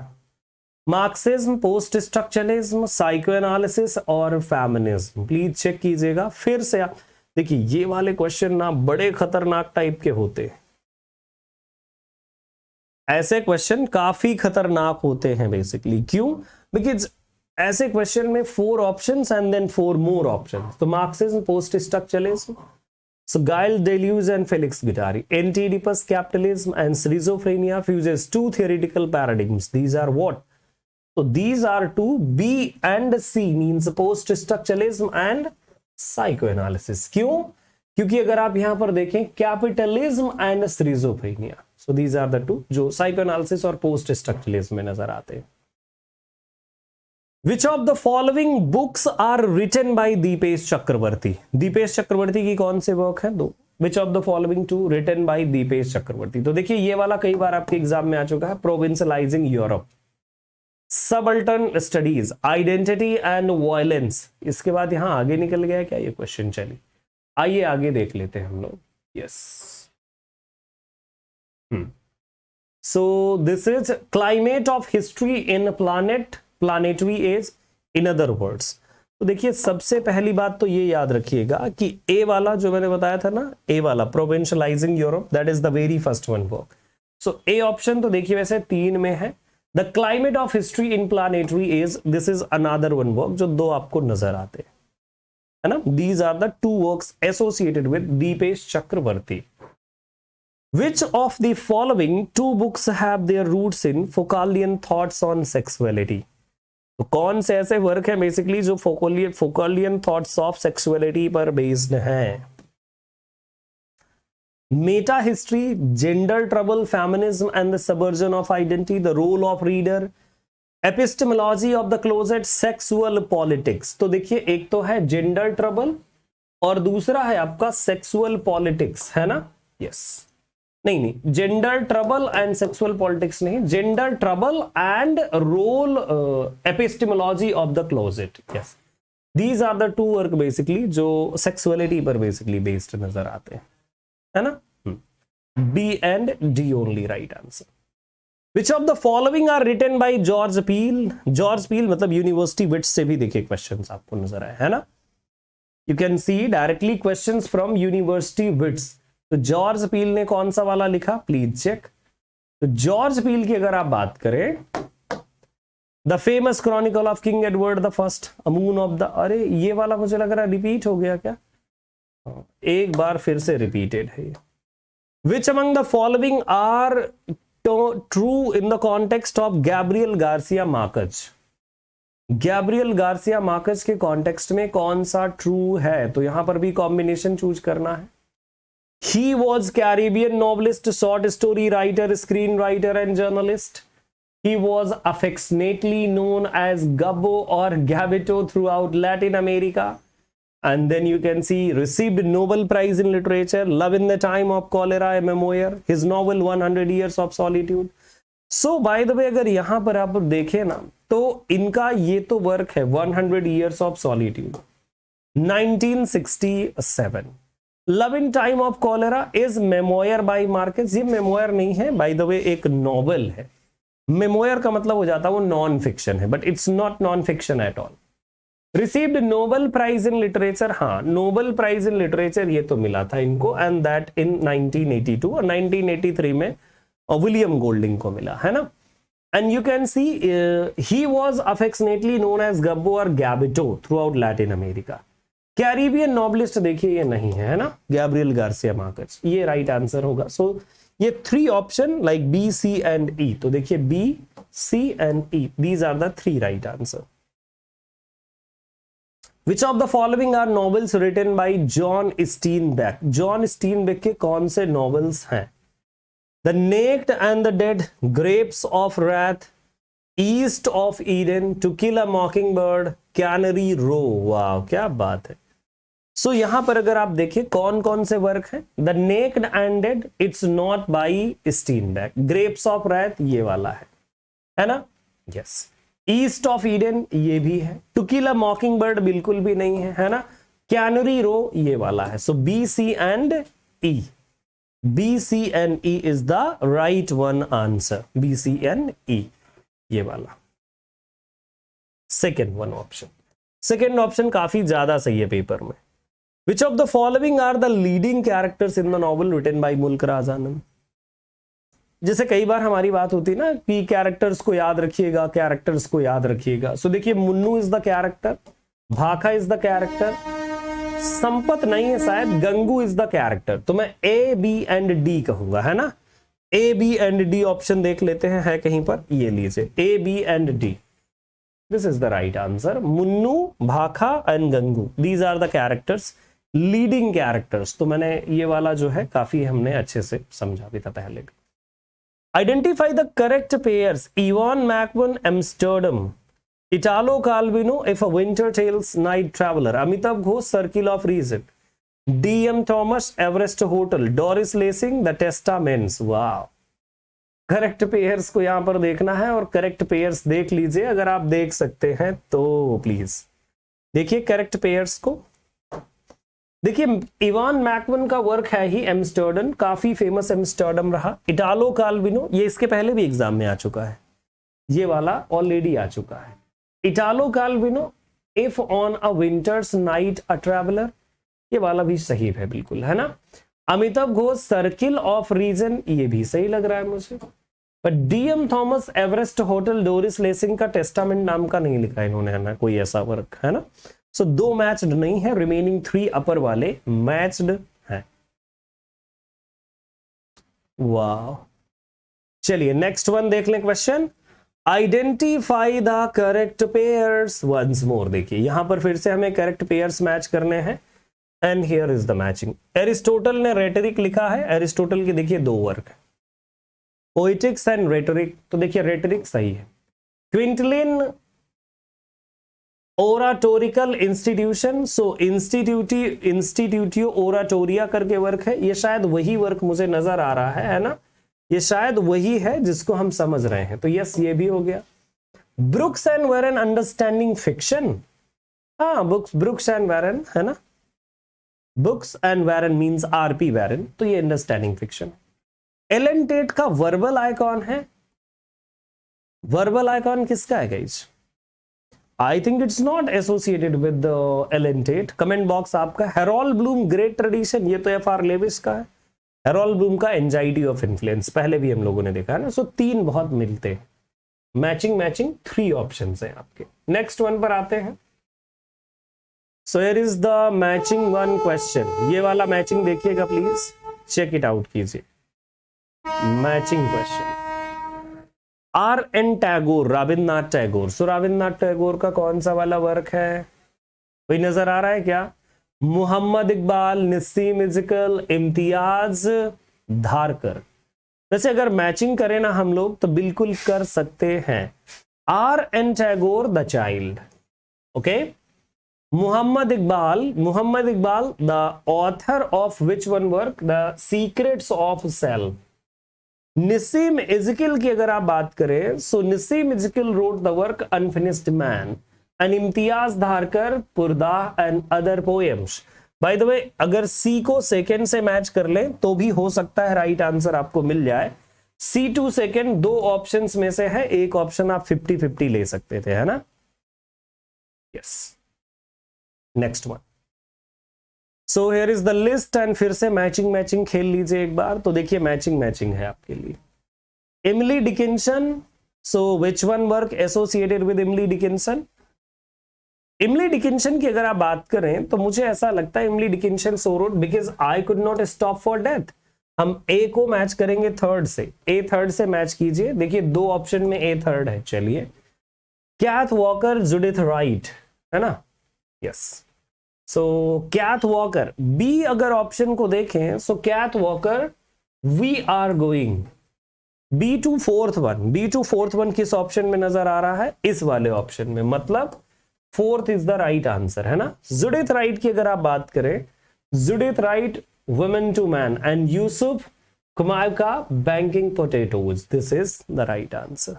Marxism, post-structuralism, psychoanalysis और feminism. Please check कीजिएगा फिर से। आप देखिए ये वाले क्वेश्चन ना बड़े खतरनाक टाइप के होते हैं, ऐसे क्वेश्चन काफी खतरनाक होते हैं बेसिकली। क्यों? बिकॉज ऐसे क्वेश्चन में 4 options and then 4 more options. तो Marxism, post structuralism, so Gilles Deleuze and Felix Guattari, Anti-Oedipus, capitalism and schizophrenia fuses two theoretical paradigms. These are what? So these are two. B and C means post structuralism and psychoanalysis. क्यों? क्योंकि अगर आप यहां पर देखें capitalism and schizophrenia, so these are the two जो psychoanalysis और post structuralism में नजर आते हैं। Which of the following books are written by Dipesh चक्रवर्ती? दीपेश चक्रवर्ती की कौन से वर्क है? दो। Which of the following two written by Dipesh चक्रवर्ती? तो देखिए ये वाला कई बार आपके एग्जाम में आ चुका है, provincialising Europe, subaltern studies, identity and violence. इसके बाद यहां आगे निकल गया क्या ये क्वेश्चन? चलिए आइए आगे देख लेते हैं हम लोग। Yes, so this is climate of history in planetary age, in other words. तो देखिए सबसे पहली बात तो ये याद रखिएगा कि ए वाला जो मैंने बताया था ना, ए वाला provincializing Europe, that is the very first one work. So A option तो देखिए वैसे 3 में है। The climate of history in planetary age, this is another one work जो 2 आपको नजर आते हैं, है ना। These are the 2 works associated with Dipesh Chakrabarty. Which of the following 2 books have their roots in Foucauldian thoughts on sexuality? तो कौन से ऐसे वर्क है बेसिकली जो फोकालियन थॉट्स ऑफ सेक्सुअलिटी पर बेस्ड हैं? Meta history, gender trouble, feminism and the subversion of identity, the role of reader, epistemology of the closet, sexual politics. तो देखिए एक तो है जेंडर ट्रबल और दूसरा है आपका सेक्सुअल पॉलिटिक्स, है ना। यस, नहीं gender trouble and sexual politics नहीं, gender trouble and role epistemology of the closet. Yes, these are the 2 work basically जो सेक्सुअलिटी पर बेसिकली बेस्ड नजर आते हैं, है ना। B and D only right answer. Which of the following are written by George Peel? George Peel मतलब university wits से भी देखिए क्वेश्चंस आपको नजर आए, है ना। You can see directly questions from university Wits. तो जॉर्ज पील ने कौन सा वाला लिखा? Please check. तो जॉर्ज पील की अगर आप बात करें, the famous Chronicle of king Edward the first, a moon of the, अरे ये वाला मुझे लग रहा है रिपीट हो गया क्या? एक बार फिर से रिपीटेड है। Which among the following are true in the context of Gabriel Garcia Marquez? Gabriel Garcia Marquez के कॉन्टेक्स्ट में कौन सा ट्रू है? तो यहां पर भी कॉम्बिनेशन चूज करना है। He was Caribbean novelist, short story writer, screenwriter and journalist. He was affectionately known as Gabbo or Gabito throughout Latin America. And then you can see received Nobel Prize in Literature, Love in the Time of Cholera, a memoir, his novel 100 Years of Solitude. So by the way अगर यहाँ पर आप देखें ना तो इनका ये तो वर्क है 100 Years of Solitude 1967। Love in time of cholera is memoir by Marquez. ये मेमोयर नहीं है बाय द वे, एक नॉवल है। मेमोयर का मतलब हो जाता है वो नॉन फिक्शन है, but it's not non fiction at all. Received Nobel prize in literature, हाँ नोबेल प्राइज इन लिटरेचर ये तो मिला था इनको, एंड दैट इन 1982 और 1983 में विलियम गोल्डिंग को मिला, है ना। And you can see he was affectionately known as Gabo और Gabito throughout Latin America. Caribbean Nobelist देखिए ये नहीं है ना, गैब्रियल गार्सिया मार्केस, ये राइट आंसर होगा। सो ये 3 option like B, C and E, तो देखिए B, C and E, these are the 3 right answer. Which of the following are novels written by John Steinbeck? John Steinbeck के कौन से novels हैं? The Naked and the Dead, Grapes of Wrath, East of Eden, To Kill a Mockingbird, Cannery Row। वाह क्या बात है। सो यहां पर अगर आप देखिए कौन कौन से वर्क हैं, The Naked and Dead, it's not by Steinbeck, Grapes of Wrath ये वाला है ना, यस। ईस्ट ऑफ ईडन ये भी है, टू किल अ मॉकिंग बर्ड बिल्कुल भी नहीं है ना, कैनरी रो ये वाला है। So B, C and E, B, C and E is the right one answer, B, C and E ये वाला second one option. Second option काफी ज्यादा सही है पेपर में। Which of the following are the leading characters in the novel written by Mulk Raj आनंद। जैसे कई बार हमारी बात होती है ना कि कैरेक्टर्स को याद रखिएगा, कैरेक्टर्स को याद रखिएगा। सो देखिए मुन्नू इज द कैरेक्टर, भाखा इज द कैरेक्टर, संपत नहीं है शायद, गंगू इज द कैरेक्टर। तो मैं ए, बी एंड डी कहूंगा, है ना। A, B and D option देख लेते हैं, है कहीं पर, ये लीजिए A, B and D, this is the right answer. Munoo, Bakha and Gangu, these are the characters, leading characters. तो मैंने ये वाला जो है काफी हमने अच्छे से समझा भी था पहले भी। Identify the correct pairs. Ivan McEwan, Amsterdam. Italo Calvino, If a Winter Tales, Night Traveler. Amitabh Ghosh, Circle of Reason. D.M. Thomas, Everest Hotel. Doris Lessing, The Testaments. Wow. Correct pairs को यहां पर देखना है और correct pairs देख लीजिए, अगर आप देख सकते हैं तो प्लीज देखिए करेक्ट पेयर्स को। देखिए इवान मैकवन का वर्क है ही एम्स्टर्डम, काफी फेमस एम्स्टर्डम रहा। इटालो काल्विनो ये इसके पहले भी एग्जाम में आ चुका है, ये वाला ऑलरेडी आ चुका है। Italo Calvino, if on a winter's night a traveller, ये वाला भी सही है बिल्कुल, है ना। Amitav Ghosh, circle of reason, ये भी सही लग रहा है मुझे। But DM Thomas, Everest hotel, Doris Lessing का टेस्टामेंट नाम का नहीं लिखा इन्होंने, है ना, कोई ऐसा वर्क, है ना। सो 2 मैच्ड नहीं है, रिमेनिंग 3 अपर वाले मैच्ड हैं। वाह, चलिए नेक्स्ट वन देख लें question. Identify the correct pairs once more. देखिए यहां पर फिर से हमें करेक्ट पेयर्स मैच करने हैं, and here is the matching. Aristotle ने रेटरिक लिखा है, एरिस्टोटल के देखिए 2 वर्क है, पोएटिक्स एंड रेटरिक, तो देखिए रेटरिक सही है। क्विंटलिन, ओराटोरिकल इंस्टीट्यूशन, सो इंस्टीट्यूटियो ओराटोरिया करके वर्क है, ये शायद वही वर्क मुझे नजर आ रहा है ना, ये शायद वही है जिसको हम समझ रहे हैं, तो यस ये भी हो गया। Brooks and Warren, understanding fiction, हाँ ब्रुक्स एंड वेरन, है ना, books and Warren means RP Warren, तो ये अंडरस्टैंडिंग फिक्शन। एलन टेट का वर्बल आइकॉन है, वर्बल आइकॉन किसका है guys? I think it's not associated with the Ellen Tate. Comment box आपका। हेरोल्ड ब्लूम, ग्रेट ट्रेडिशन, ये तो एफ.आर. लेविस का है। हेरोल्ड ब्लूम का एंजाइटी ऑफ इन्फ्लुएंस, पहले भी हम लोगों ने देखा है ना। सो 3 बहुत मिलते हैं, मैचिंग 3 ऑप्शंस हैं आपके। नेक्स्ट वन पर आते हैं। So here is the matching one question, ये वाला मैचिंग देखिएगा प्लीज, चेक इट आउट कीजिए। Matching question, R.N. Tagore, Rabindranath Tagore. सो रविन्द्रनाथ टैगोर का कौन सा वाला वर्क है, कोई नजर आ रहा है क्या? मोहम्मद इकबाल, नसीम इज़्क़ल, इम्तियाज धारकर। वैसे अगर मैचिंग करें ना हम लोग तो बिल्कुल कर सकते हैं। R.N. Tagore, the child, okay. Mohammad Iqbal the author of which one work, the secrets of self. Nissim Ezekiel की अगर आप बात करें, so Nissim Ezekiel wrote the work unfinished man, and Imtiaz Dharker purdah and other poems. By the way अगर सी को सेकंड से मैच कर लें तो भी हो सकता है राइट आंसर आपको मिल जाए। सी टू सेकंड 2 ऑप्शंस में से है, एक ऑप्शन आप 50-50 ले सकते थे, है ना। Yes next one. So here is the list and फिर से मैचिंग खेल लीजिए एक बार। तो देखिए मैचिंग है आपके लिए। इमली Dickinson, so which one work associated with इमली डिकिंसन? इमली डिकिंसन की अगर आप बात करें तो मुझे ऐसा लगता है Emily Dickinson so wrote because I could not stop for death. हम ए को मैच करेंगे थर्ड से, ए थर्ड से मैच कीजिए। देखिए दो ऑप्शन में ए थर्ड है। चलिए कैथ वॉकर, जुडिथ राइट, है ना? Yes. So Kath Walker, B अगर ऑप्शन को देखें so Kath Walker we are going. B to fourth one किस ऑप्शन में नजर आ रहा है? इस वाले ऑप्शन में, मतलब fourth is the right answer, है ना? जुडिथ राइट की अगर आप बात करें, Judith right women to man, and Yusuf Kumailka banking potatoes. This is the right answer.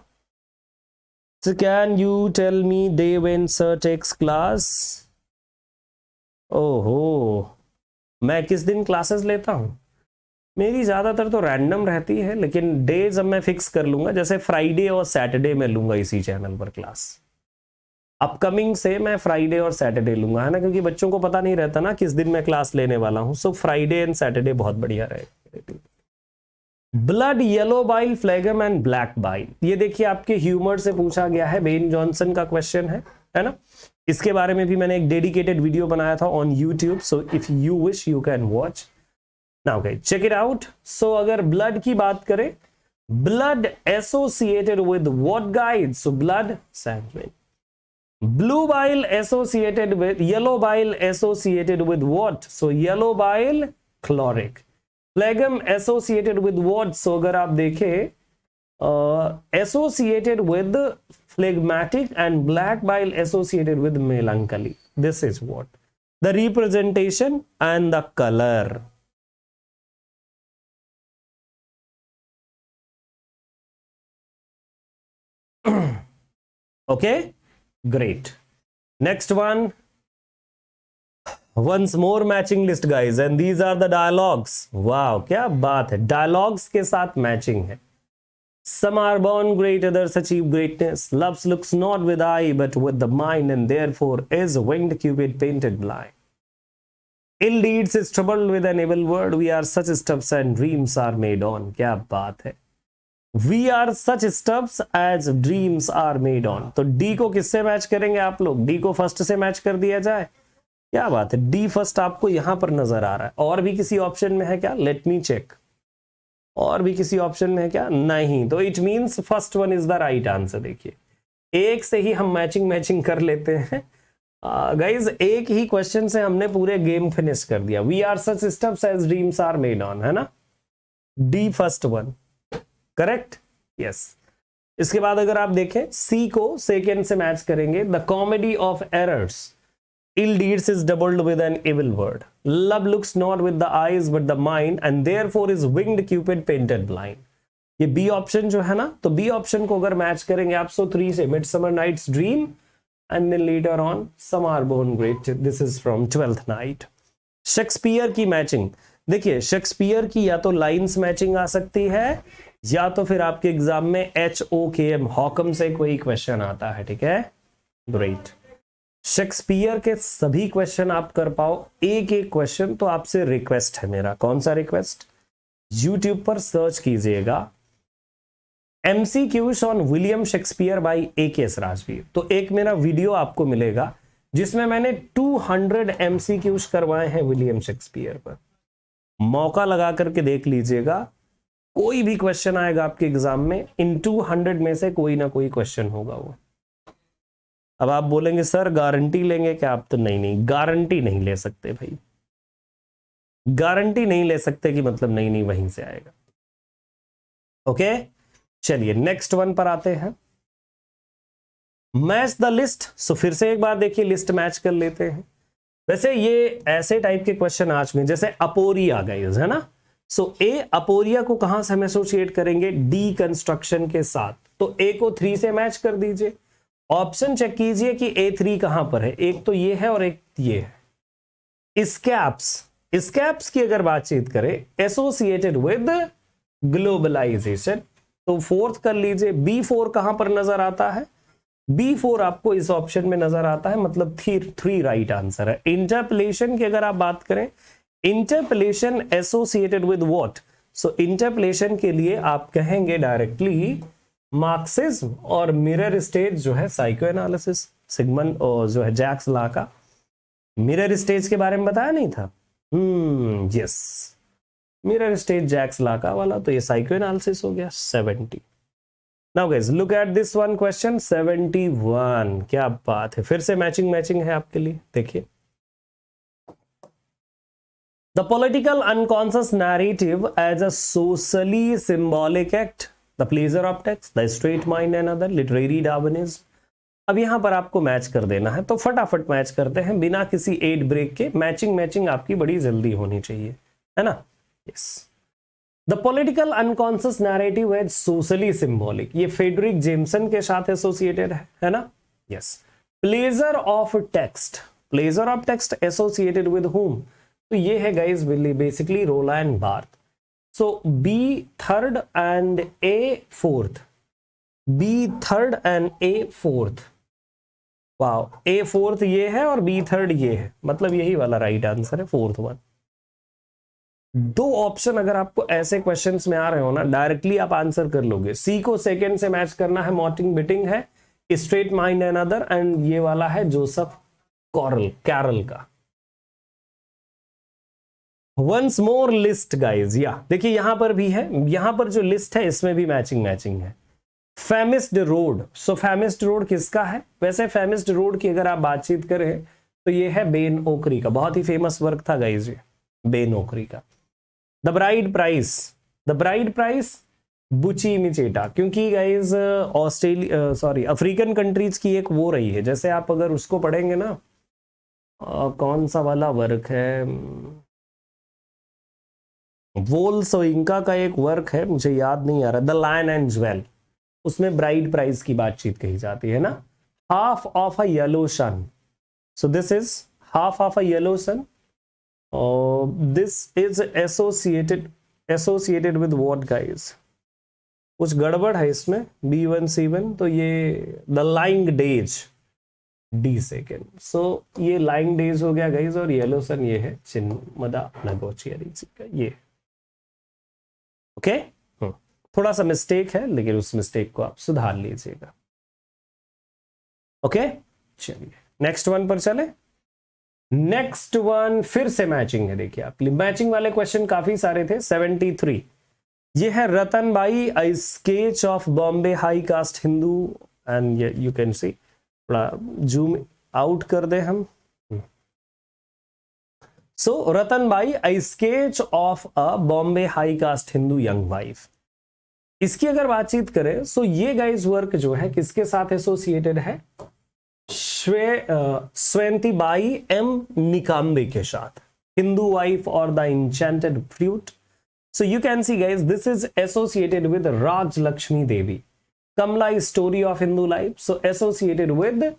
So can you tell me day when sir takes class? ओहो, मैं किस दिन क्लासेस लेता हूं? मेरी ज्यादातर तो रैंडम रहती है, लेकिन डेज अब मैं फिक्स कर लूंगा। जैसे फ्राइडे और सैटरडे में लूंगा इसी चैनल पर क्लास। अपकमिंग से मैं फ्राइडे और सैटरडे लूंगा, है ना? क्योंकि बच्चों को पता नहीं रहता ना किस दिन मैं क्लास लेने वाला हूं। सो फ्राइडे एंड सैटरडे बहुत बढ़िया रहेगा। Blood, yellow bile, phlegm and black bile, ये देखिए आपके ह्यूमर से पूछा गया है। बेन जॉनसन का क्वेश्चन है ना? इसके बारे में भी मैंने एक डेडिकेटेड वीडियो बनाया था on YouTube, so if you wish you can watch now, check it out. So अगर ब्लड की बात करें, blood associated with what guys? So blood sandwich. Blue bile associated with, yellow bile associated with what? So yellow bile chloric. Phlegm associated with what? So अगर आप देखें associated with phlegmatic, and black bile associated with melancholy. This is what? The representation and the color. Okay? Great. Next one. Once more matching list guys, and these are the dialogues. Wow, क्या बात है, dialogues के साथ matching है। Some are born great, others achieve greatness. Love looks not with eye but with the mind, and therefore is winged cupid painted blind. Ill deeds is troubled with an evil word. We are such stuffs and dreams are made on. क्या बात है। We are such stuffs as dreams are made on. तो D को किससे match करेंगे आप लोग? D को फर्स्ट से मैच कर दिया जाए। क्या बात है, डी फर्स्ट आपको यहां पर नजर आ रहा है। और भी किसी ऑप्शन में है क्या? Let me check. और भी किसी ऑप्शन में है क्या? नहीं। तो it means first one is the right answer. देखिए एक से ही हम मैचिंग कर लेते हैं गाइज। एक ही क्वेश्चन से हमने पूरे गेम फिनिश कर दिया। We are such stuffs as dreams are made on, है ना? D first one correct, yes. इसके बाद अगर आप देखें सी को सेकेंड से मैच करेंगे। The comedy of errors, ill deeds is doubled with an evil word. Love looks not with the eyes but the mind, and therefore is winged Cupid painted blind. ये B option जो है ना, तो B option को अगर match करेंगे आप 103 से, Midsummer Night's Dream, and then later on some are born great, this is from Twelfth Night. Shakespeare की मैचिंग देखिए, शेक्सपियर की या तो लाइंस मैचिंग आ सकती है, या तो फिर आपके एग्जाम में HOKM हॉकम से कोई क्वेश्चन आता है। ठीक है, ग्रेट। शेक्सपियर के सभी क्वेश्चन आप कर पाओ, एक एक क्वेश्चन, तो आपसे रिक्वेस्ट है मेरा। कौन सा रिक्वेस्ट? यूट्यूब पर सर्च कीजिएगा MCQs on William Shakespeare by AKS Rajveer. तो एक मेरा वीडियो आपको मिलेगा जिसमें मैंने 200 MCQs करवाए हैं विलियम शेक्सपियर पर। मौका लगा करके देख लीजिएगा, कोई भी क्वेश्चन आएगा आपके एग्जाम में, इन 200 में से कोई ना कोई क्वेश्चन होगा वो। अब आप बोलेंगे सर गारंटी लेंगे क्या आप? तो नहीं, गारंटी नहीं ले सकते भाई, गारंटी नहीं ले सकते कि मतलब नहीं वहीं से आएगा। ओके, चलिए नेक्स्ट वन पर आते हैं। Match the list. सो फिर से एक बार देखिए, लिस्ट मैच कर लेते हैं। वैसे ये ऐसे टाइप के क्वेश्चन आ चुके हैं जैसे अपोरिया गाइस, है ना? सो ए अपोरिया को कहां से हम एसोसिएट करेंगे? डी कंस्ट्रक्शन के साथ। तो ए को 3 से मैच कर दीजिए। ऑप्शन चेक कीजिए कि A3 कहां पर है। एक तो ये है और एक ये है। स्कैप्स की अगर बातचीत करें, एसोसिएटेड विद ग्लोबलाइजेशन, तो फोर्थ कर लीजिए। B4 कहां पर नजर आता है? B4 आपको इस ऑप्शन में नजर आता है, मतलब थ्री राइट आंसर है। इंटरपोलेशन की अगर आप बात करें, interpolation associated with what? So interpolation के लिए आप कहेंगे डायरेक्टली मार्क्सिज्म और मिरर स्टेज जो है साइको एनालिसिस। सिगमंड और जो है जैक्स ला का मिरर स्टेज के बारे में बताया नहीं था? यस, मिरर स्टेज जैक्स ला का वाला, तो ये साइको एनालिसिस हो गया। 70। Now guys look at this one question 71। क्या बात है, फिर से मैचिंग है आपके लिए। देखिए, the political unconscious narrative as a socially symbolic act, the pleasure of text, the straight mind and other, literary Darwinism. अब यहां पर आपको मैच कर देना है, तो फटाफट मैच करते हैं बिना किसी एड ब्रेक के। मैचिंग आपकी बड़ी जल्दी होनी चाहिए, है ना? Yes. The political unconscious narrative as socially symbolic, ये फेडरिक जेमसन के साथ एसोसिएटेड है ना? Yes. Pleasure of text associated with whom? तो ये है guys basically Roland Barthes. So B third and A fourth, B third and A fourth. Wow, A fourth ये है और B थर्ड ये है, मतलब यही वाला राइट आंसर है, फोर्थ वन। दो ऑप्शन अगर आपको ऐसे क्वेश्चंस में आ रहे हो ना, डायरेक्टली आप आंसर कर लोगे। सी को सेकंड से मैच करना है, मॉर्टिन बिटिंग है, straight mind and other, and ये वाला है जोसेफ कैरल का। वंस मोर लिस्ट गाइज, या देखिए यहां पर भी है, यहां पर जो लिस्ट है इसमें भी मैचिंग है। फेमिस्ड रोड, सो फेमिस्ड रोड किसका है? वैसे फेमिस्ड रोड की अगर आप बातचीत करें तो ये है बेन ओकरी का, बहुत ही फेमस वर्क था गाइज ये बेन ओकरी का। द ब्राइड प्राइस बुची मिचेटा, क्योंकि गाइज अफ्रीकन कंट्रीज की एक वो रही है, जैसे आप अगर उसको पढ़ेंगे ना, कौन सा वाला वर्क है, वोल्स इंका का एक वर्क है, मुझे याद नहीं आ रहा, द लायन एंड ज्वेल, उसमें ब्राइड प्राइस की बातचीत कही जाती है ना। Half of a yellow sun, so this is half of a yellow sun, this is associated with what guys? कुछ गड़बड़ है इसमें, B1 C1, तो ये the lying days D second, so ये लाइंग डेज हो गया गाइस, और येलो सन ये है चिन्मदा नगोचियरी जी का ये। ओके, थोड़ा सा मिस्टेक है, लेकिन उस मिस्टेक को आप सुधार लीजिएगा। ओके, चलिए नेक्स्ट वन पर चले। नेक्स्ट वन फिर से मैचिंग है। देखिए आप, मैचिंग वाले क्वेश्चन काफी सारे थे। 73 ये है Ratanbai, a sketch of Bombay high caste Hindu, and you can see, थोड़ा जूम आउट कर दे हम। So Ratanbai, a sketch of a Bombay high caste Hindu young wife, इसकी अगर बातचीत करें सो ये गाइस वर्क जो है किसके साथ एसोसिएटेड है? श्वेंतीबाई एम निकाम्बे के साथ, हिंदू वाइफ और the enchanted fruit. So you can see guys this is associated with Raj Lakshmi Devi, Kamala story of Hindu life, so associated with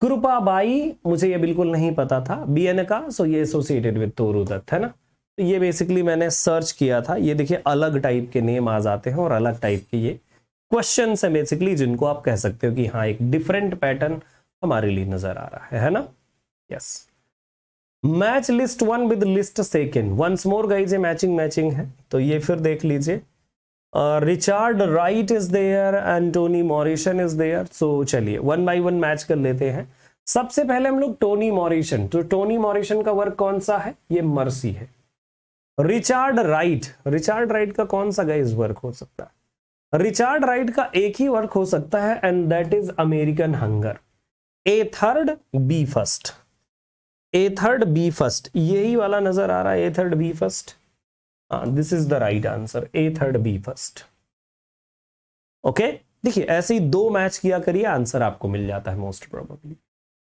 Krupabai, मुझे ये बिल्कुल नहीं पता था, BN का, सो ये एसोसिएटेड विद तोरू दत्त, है ना? तो ये बेसिकली मैंने सर्च किया था, ये देखिए अलग टाइप के नेम आ जाते हैं और अलग टाइप के ये क्वेश्चन है बेसिकली, जिनको आप कह सकते हो कि हाँ एक डिफरेंट पैटर्न हमारे लिए नजर आ रहा है ना? Yes. Match list one with list second, once more guys ये मैचिंग है, तो ये फिर देख लीजिए। Richard Wright is there, Antony Morrison is there. So चलिए वन बाय वन मैच कर लेते हैं। सबसे पहले हम लोग टोनी मॉरिसन, तो टोनी मॉरिसन का वर्क कौन सा है? ये मर्सी है। रिचार्ड राइट का कौन सा गाइस वर्क हो सकता है? रिचार्ड राइट का एक ही वर्क हो सकता है, and that is American hunger. A third B first, यही वाला नजर आ रहा है, A third B first. This is the right answer, A third B first. Okay, देखिए ऐसे ही दो मैच किया करिए, आंसर आपको मिल जाता है most probably.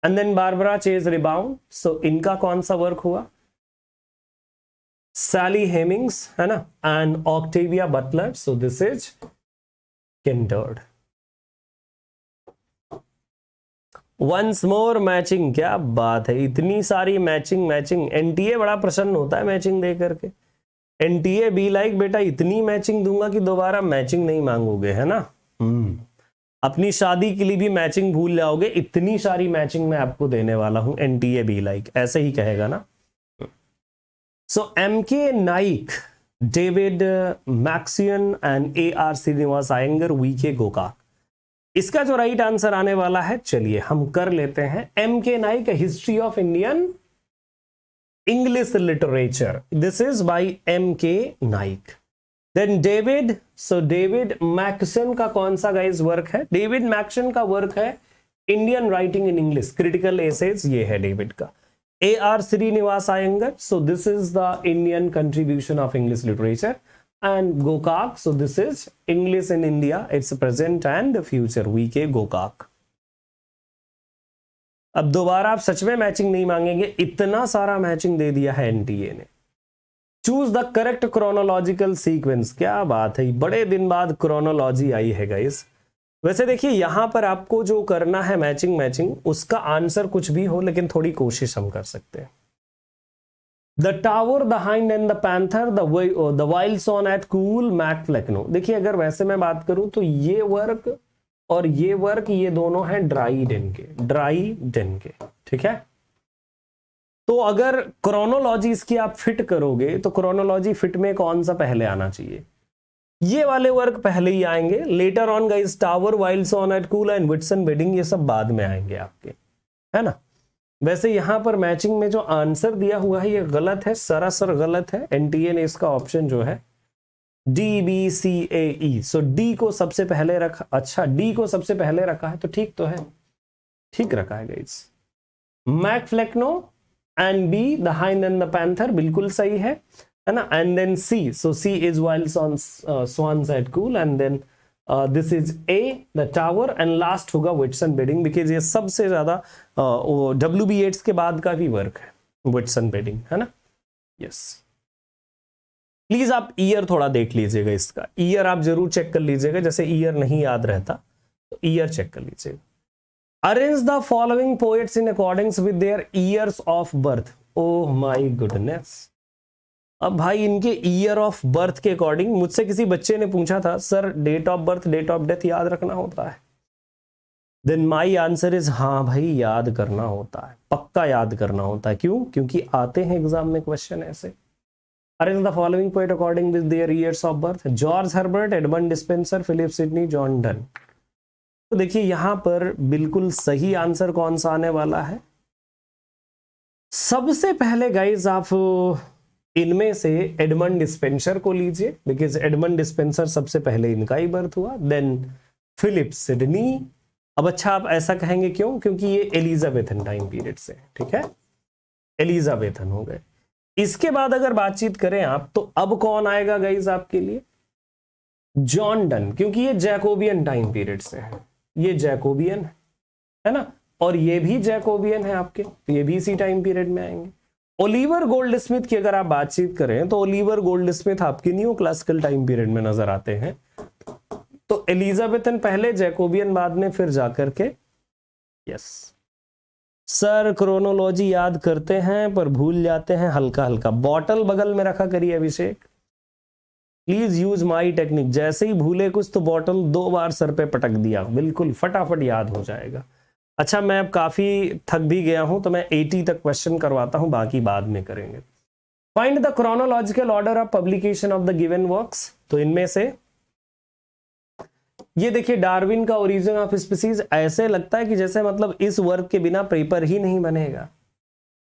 And then Barbara Chase Riboud, so इनका कौन सा वर्क हुआ? सैली हेमिंग्स, है ना, and Octavia Butler, so this is kindred. Once more matching, क्या बात है, इतनी सारी मैचिंग। एनटीए बड़ा प्रसन्न होता है मैचिंग दे करके। एनटीए बी लाइक बेटा इतनी मैचिंग दूंगा कि दोबारा मैचिंग नहीं मांगोगे, है ना? अपनी शादी के लिए भी मैचिंग भूल जाओगे, इतनी सारी मैचिंग मैं आपको देने वाला हूं, एनटीए बी लाइक, ऐसे ही कहेगा ना। So M K Naik, David McCutchion and A R Srinivasa Iyengar, V K Gokak, इसका जो राइट आंसर आने वाला है, चलिए हम कर लेते हैं। M K Naik, history of Indian English literature, this is by M K Naik. Then David, so David Maxon का कौन सा गाइस वर्क है? डेविड मैक्सन का वर्क है Indian writing in English, critical essays, ये है डेविड का। A R Srinivasa Iyengar, so this is the Indian contribution of English literature. And Gokak, so this is English in India, its present and future, V K Gokak. अब दोबारा आप सच में matching नहीं मांगेंगे, इतना सारा मैचिंग दे दिया है एनटीए ने। Choose the correct chronological sequence, क्या बात है, बड़े दिन बाद क्रोनोलॉजी आई है गाइस। वैसे देखिए यहां पर आपको जो करना है मैचिंग, उसका आंसर कुछ भी हो, लेकिन थोड़ी कोशिश हम कर सकते हैं। The tower, the hind and the panther, the wild swans at Coole, Mac Flecknoe. देखिए अगर वैसे मैं बात करूं तो ये वर्क और ये वर्क, ये दोनों हैं ड्राइडेन के, ठीक है। तो अगर क्रोनोलॉजी इसकी आप फिट करोगे तो क्रोनोलॉजी फिट में कौन सा पहले आना चाहिए? ये वाले वर्क पहले ही आएंगे, later on guys tower, wild swans at Coole and Whitsun wedding, ये सब बाद में आएंगे आपके, है ना। वैसे यहां पर मैचिंग में जो आंसर दिया हुआ है ये गलत है, सरासर गलत है। एनटीए ने इसका ऑप्शन जो है डी बी सी ए ई, सो डी को सबसे पहले रखा, अच्छा डी को सबसे पहले रखा है तो ठीक तो है, ठीक रखा है guys. Mac Flecknoe and B the hind and the panther, बिल्कुल सही है ना। And then C, so C is wild swans at Coole, and then this is A the tower, and last होगा विट्सन वेडिंग, बिकॉज ये सबसे ज्यादा WB. येट्स के बाद का भी वर्क है विट्सन वेडिंग, है ना। यस, प्लीज आप ईयर थोड़ा देख लीजिएगा, इसका ईयर आप जरूर चेक कर लीजिएगा, जैसे ईयर नहीं याद रहता तो ईयर चेक कर लीजिएगा। Arrange the following poets in accordings with their years of birth, oh my goodness. अब भाई इनके ईयर ऑफ बर्थ के अकॉर्डिंग, मुझसे किसी बच्चे ने पूछा था sir date of birth date of death याद रखना होता है? देन माय आंसर इज हाँ भाई याद करना होता है, पक्का याद करना होता है। क्यों? क्योंकि आते हैं एग्जाम में क्वेश्चन ऐसे। Arrange the following poet according with their years of birth: George Herbert, Edmund Dispenser, Philip Sidney, John Donne. तो देखिए यहां पर बिल्कुल सही आंसर कौन सा आने वाला है? सबसे पहले गाइज आप इनमें से एडमंड डिस्पेंसर को लीजिए, बिकॉज एडमंड डिस्पेंसर सबसे पहले इनका ही बर्थ हुआ। Then Philip Sidney. अब अच्छा आप ऐसा कहेंगे क्यों? क्योंकि ये एलिजाबेथन टाइम पीरियड से, ठीक है, एलिजाबेथन हो गए। इसके बाद अगर बातचीत करें आप, तो अब कौन आएगा गाइज आपके लिए? जॉन डन, क्योंकि ये जैकोबियन टाइम पीरियड से है, ये जैकोबियन है ना, और ये भी जैकोबियन है आपके, तो ये भी इसी टाइम पीरियड में आएंगे। ओलिवर गोल्डस्मिथ की अगर आप बातचीत करें तो ओलिवर गोल्डस्मिथ आपके न्यू क्लासिकल टाइम पीरियड में नजर आते हैं। तो एलिजाबेथन पहले, जैकोबियन बाद में, फिर जाकर के यस सर क्रोनोलॉजी याद करते हैं पर भूल जाते हैं हल्का हल्का। बॉटल बगल में रखा करिए अभिषेक, प्लीज यूज माई टेक्निक। जैसे ही भूले कुछ तो बॉटल 2 बार सर पे पटक दिया, बिल्कुल फटाफट याद हो जाएगा। अच्छा मैं अब काफी थक भी गया हूं तो मैं 80 तक क्वेश्चन करवाता हूं, बाकी बाद में करेंगे। Find the chronological order of publication of the given works. तो इनमें से ये देखिए डार्विन का ओरिजिन ऑफ स्पीसीज, ऐसे लगता है कि जैसे मतलब इस वर्क के बिना पेपर ही नहीं बनेगा।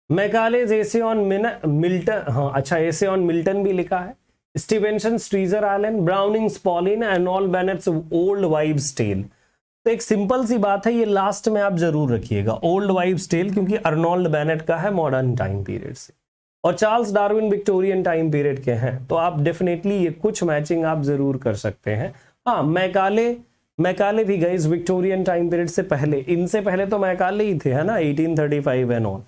मैकालेज एसे ऑन मिल्टन, हाँ अच्छा एसे ऑन मिल्टन भी लिखा है। स्टीवेंसन, स्ट्रीजर आइलैंड, ब्राउनिंग, स्पॉलिन, Arnold Bennett's old wives tale. तो एक सिंपल सी बात है, ये लास्ट में आप जरूर रखिएगा ओल्ड वाइव्स टेल, क्योंकि अर्नोल्ड बेनेट का है मॉडर्न टाइम पीरियड से, और Charles Darwin Victorian time period के हैं। तो आप डेफिनेटली ये कुछ मैचिंग आप जरूर कर सकते हैं। हाँ मैकाले भी गए विक्टोरियन टाइम पीरियड से पहले, इनसे पहले तो मैकाले ही थे, है ना, 1835 एंड ऑल।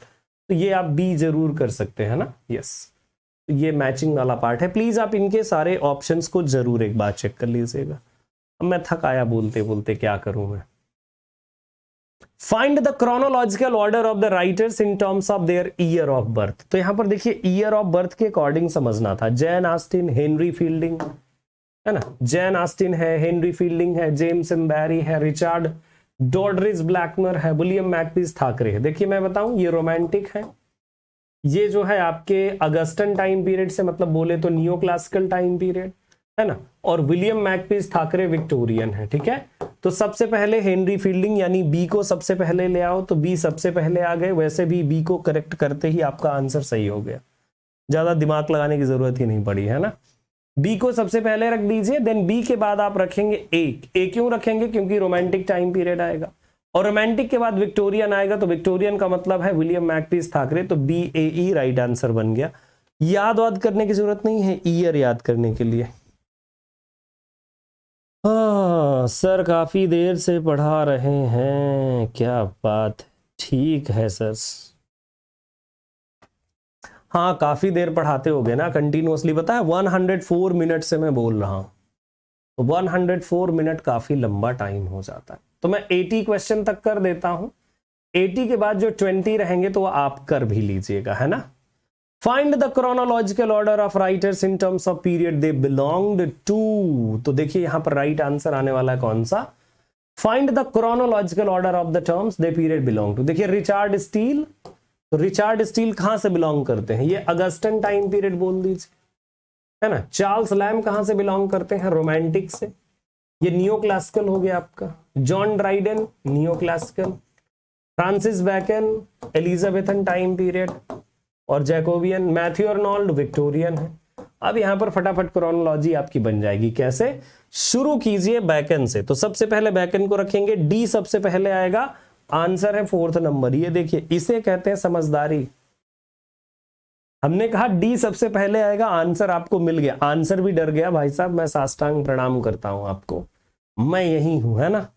तो ये आप बी जरूर कर सकते हैं ना। यस, ये मैचिंग वाला पार्ट है। प्लीज आप इनके सारे ऑप्शंस को जरूर एक बार चेक कर लीजिएगा। अब मैं थक आया बोलते बोलते, क्या करूं मैं। Find the chronological order of the writers in terms of their year of birth. तो यहां पर देखिए ईयर ऑफ बर्थ के अकॉर्डिंग समझना था। जैन ऑस्टिन, हेनरी फील्डिंग, है ना, जैन ऑस्टिन है, हेनरी फील्डिंग है, जेम्स एम्बैरी है, रिचर्ड डॉडरिज ब्लैकमर है, विलियम मैकपीस थाकरे है। देखिए मैं बताऊं, ये रोमांटिक है, ये जो है आपके अगस्टन टाइम पीरियड से मतलब बोले तो नियो क्लासिकल टाइम पीरियड, है ना, और विलियम मैकपीस थाकरे विक्टोरियन है। ठीक है, तो सबसे पहले हेनरी फील्डिंग यानी बी को सबसे पहले ले आओ, तो बी सबसे पहले आ गए। वैसे भी बी को करेक्ट करते ही आपका आंसर सही हो गया, ज्यादा दिमाग लगाने की जरूरत ही नहीं पड़ी, है ना। बी को सबसे पहले रख दीजिए, देन बी के बाद आप रखेंगे ए क्यों रखेंगे, क्योंकि रोमांटिक टाइम पीरियड आएगा, और रोमांटिक के बाद विक्टोरियन आएगा, तो विक्टोरियन का मतलब है विलियम मैकपीस थाकरे, तो बी ए ई राइट आंसर बन गया। याद वाद करने की जरूरत नहीं है ईयर याद करने के लिए। हाँ सर, काफी देर से पढ़ा रहे हैं, क्या बात, ठीक है सर। हाँ काफी देर पढ़ाते होगे ना कंटिन्यूअसली, पता है 104 मिनट से मैं बोल रहा हूं, तो 104 मिनट काफी लंबा टाइम हो जाता है। तो मैं 80 क्वेश्चन तक कर देता हूं, 80 के बाद जो 20 रहेंगे तो वो आप कर भी लीजिएगा, है ना। Find the chronological order of writers in terms of period they belonged to. तो देखिए यहां पर राइट आंसर आने वाला है कौन सा, find the chronological order of the terms they period belong to. देखिए रिचर्ड स्टील, तो रिचर्ड स्टील कहां से बिलोंग करते हैं, ये अगस्टन टाइम पीरियड बोल दीजिए, है ना। चार्ल्स लैम कहां से बिलोंग करते हैं, रोमांटिक से, ये नियो क्लासिकल हो गया आपका। John Dryden neo classical, Francis bacon Elizabethan time period, और जैकोबियन, मैथ्यू अर्नोल्ड विक्टोरियन है। अब यहां पर फटाफट क्रोनोलॉजी आपकी बन जाएगी, कैसे, शुरू कीजिए बैकन से, तो सबसे पहले बैकन को रखेंगे, डी सबसे पहले आएगा, आंसर है 4th नंबर। ये देखिए इसे कहते हैं समझदारी, हमने कहा डी सबसे पहले आएगा, आंसर आपको मिल गया, आंसर भी डर गया भाई साहब, मैं साष्टांग प्रणाम करता हूं आपको, मैं यही हूं, है ना।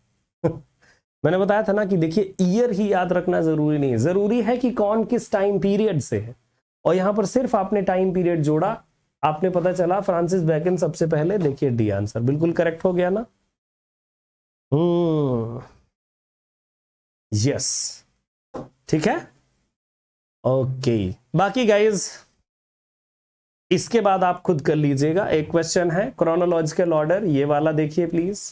मैंने बताया था ना कि देखिए ईयर ही याद रखना जरूरी नहीं है, जरूरी है कि कौन किस टाइम पीरियड से है, और यहां पर सिर्फ आपने टाइम पीरियड जोड़ा, आपने पता चला फ्रांसिस बैकन सबसे पहले, देखिए डी आंसर बिल्कुल करेक्ट हो गया ना। यस ठीक है, ओके। बाकी गाइज इसके बाद आप खुद कर लीजिएगा। एक क्वेश्चन है क्रोनोलॉजिकल ऑर्डर, ये वाला देखिए प्लीज,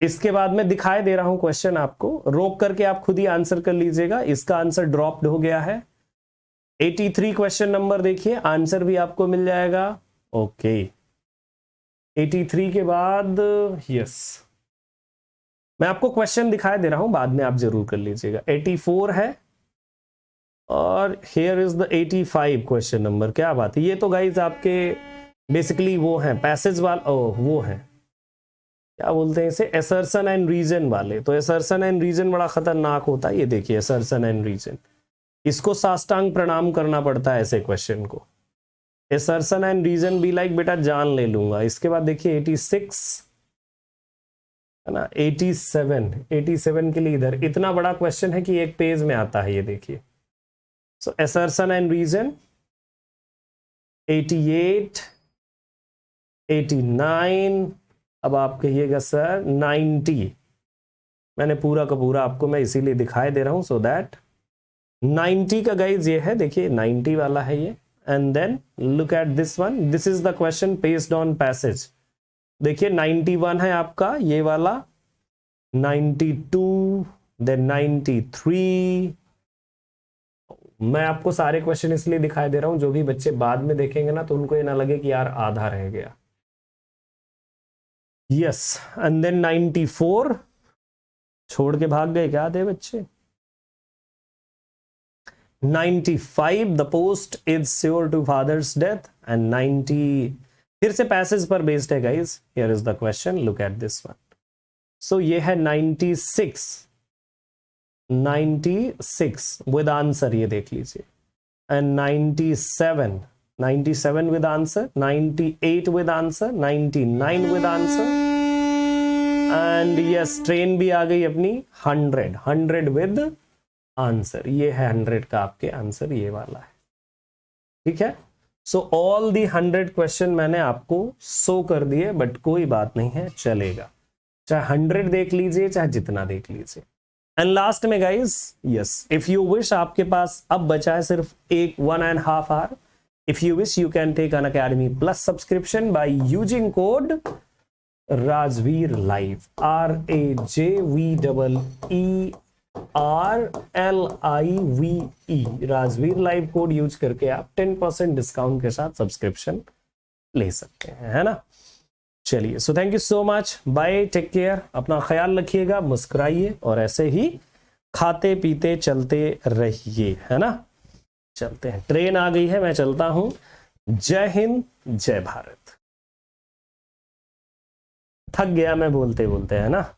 इसके बाद मैं दिखाई दे रहा हूं क्वेश्चन आपको, रोक करके आप खुद ही आंसर कर लीजिएगा। इसका आंसर ड्रॉप्ड हो गया है। 83 क्वेश्चन नंबर देखिए, आंसर भी आपको मिल जाएगा। ओके 83 के बाद यस, मैं आपको क्वेश्चन दिखाई दे रहा हूं, बाद में आप जरूर कर लीजिएगा। 84 है और here is the 85 question number. क्या बात है, ये तो गाइज आपके बेसिकली वो हैं पैसेज वाला, वो हैं क्या बोलते हैं इसे, असर्शन एंड रीजन वाले। तो असर्शन एंड रीजन बड़ा खतरनाक होता है, ये देखिए असर्शन एंड रीजन, इसको साष्टांग प्रणाम करना पड़ता है ऐसे क्वेश्चन को। असर्शन एंड रीजन भी लाइक बेटा जान ले लूंगा। इसके बाद देखिए 86 है ना, 87 के लिए इधर इतना बड़ा क्वेश्चन है कि एक पेज में आता है, ये देखिए। सो असर्शन एंड रीजन 88 89, अब आप कहिएगा सर 90, मैंने पूरा का पूरा आपको मैं इसीलिए दिखाई दे रहा हूं सो दैट 90 का गाइज ये है, देखिए 90 वाला है ये। And then look at this one, this is the question based on passage. देखिए 91 है आपका ये वाला, 92, देन 93। मैं आपको सारे क्वेश्चन इसलिए दिखाई दे रहा हूं, जो भी बच्चे बाद में देखेंगे ना तो उनको ये ना लगे कि यार आधा रह गया। यस एंड देन 94, छोड़ के भाग गए क्या आधे बच्चे। 95 the post is sure to father's death, and 90 फिर से पैसेज पर बेस्ड है guys. Here is the question, look at this one. So ये है 96 विद आंसर, ये देख लीजिए, and 97 with answer, 98 with answer, 99 with answer, and yes train भी आ गई अपनी 100 विद आंसर। ये है 100 का आपके आंसर, ये वाला है, ठीक है। सो ऑल दी 100 क्वेश्चन मैंने आपको शो कर दिए, बट कोई बात नहीं है, चलेगा, चाहे 100 देख लीजिए चाहे जितना देख लीजिए। एंड लास्ट में guys yes if you wish, आपके पास अब बचा है सिर्फ 1.5 our, If you wish, you can take an Academy Plus subscription by using code Rajveer Live, RAJVEERLIVE, Rajveer live code use करके आप 10% डिस्काउंट के साथ सब्सक्रिप्शन ले सकते हैं, है ना। चलिए, so thank you so much, bye, take care, अपना ख्याल रखिएगा, मुस्कुराइए और ऐसे ही खाते पीते चलते रहिए, है ना। चलते हैं, ट्रेन आ गई है, मैं चलता हूं। जय हिंद, जय भारत। थक गया मैं बोलते बोलते, है ना।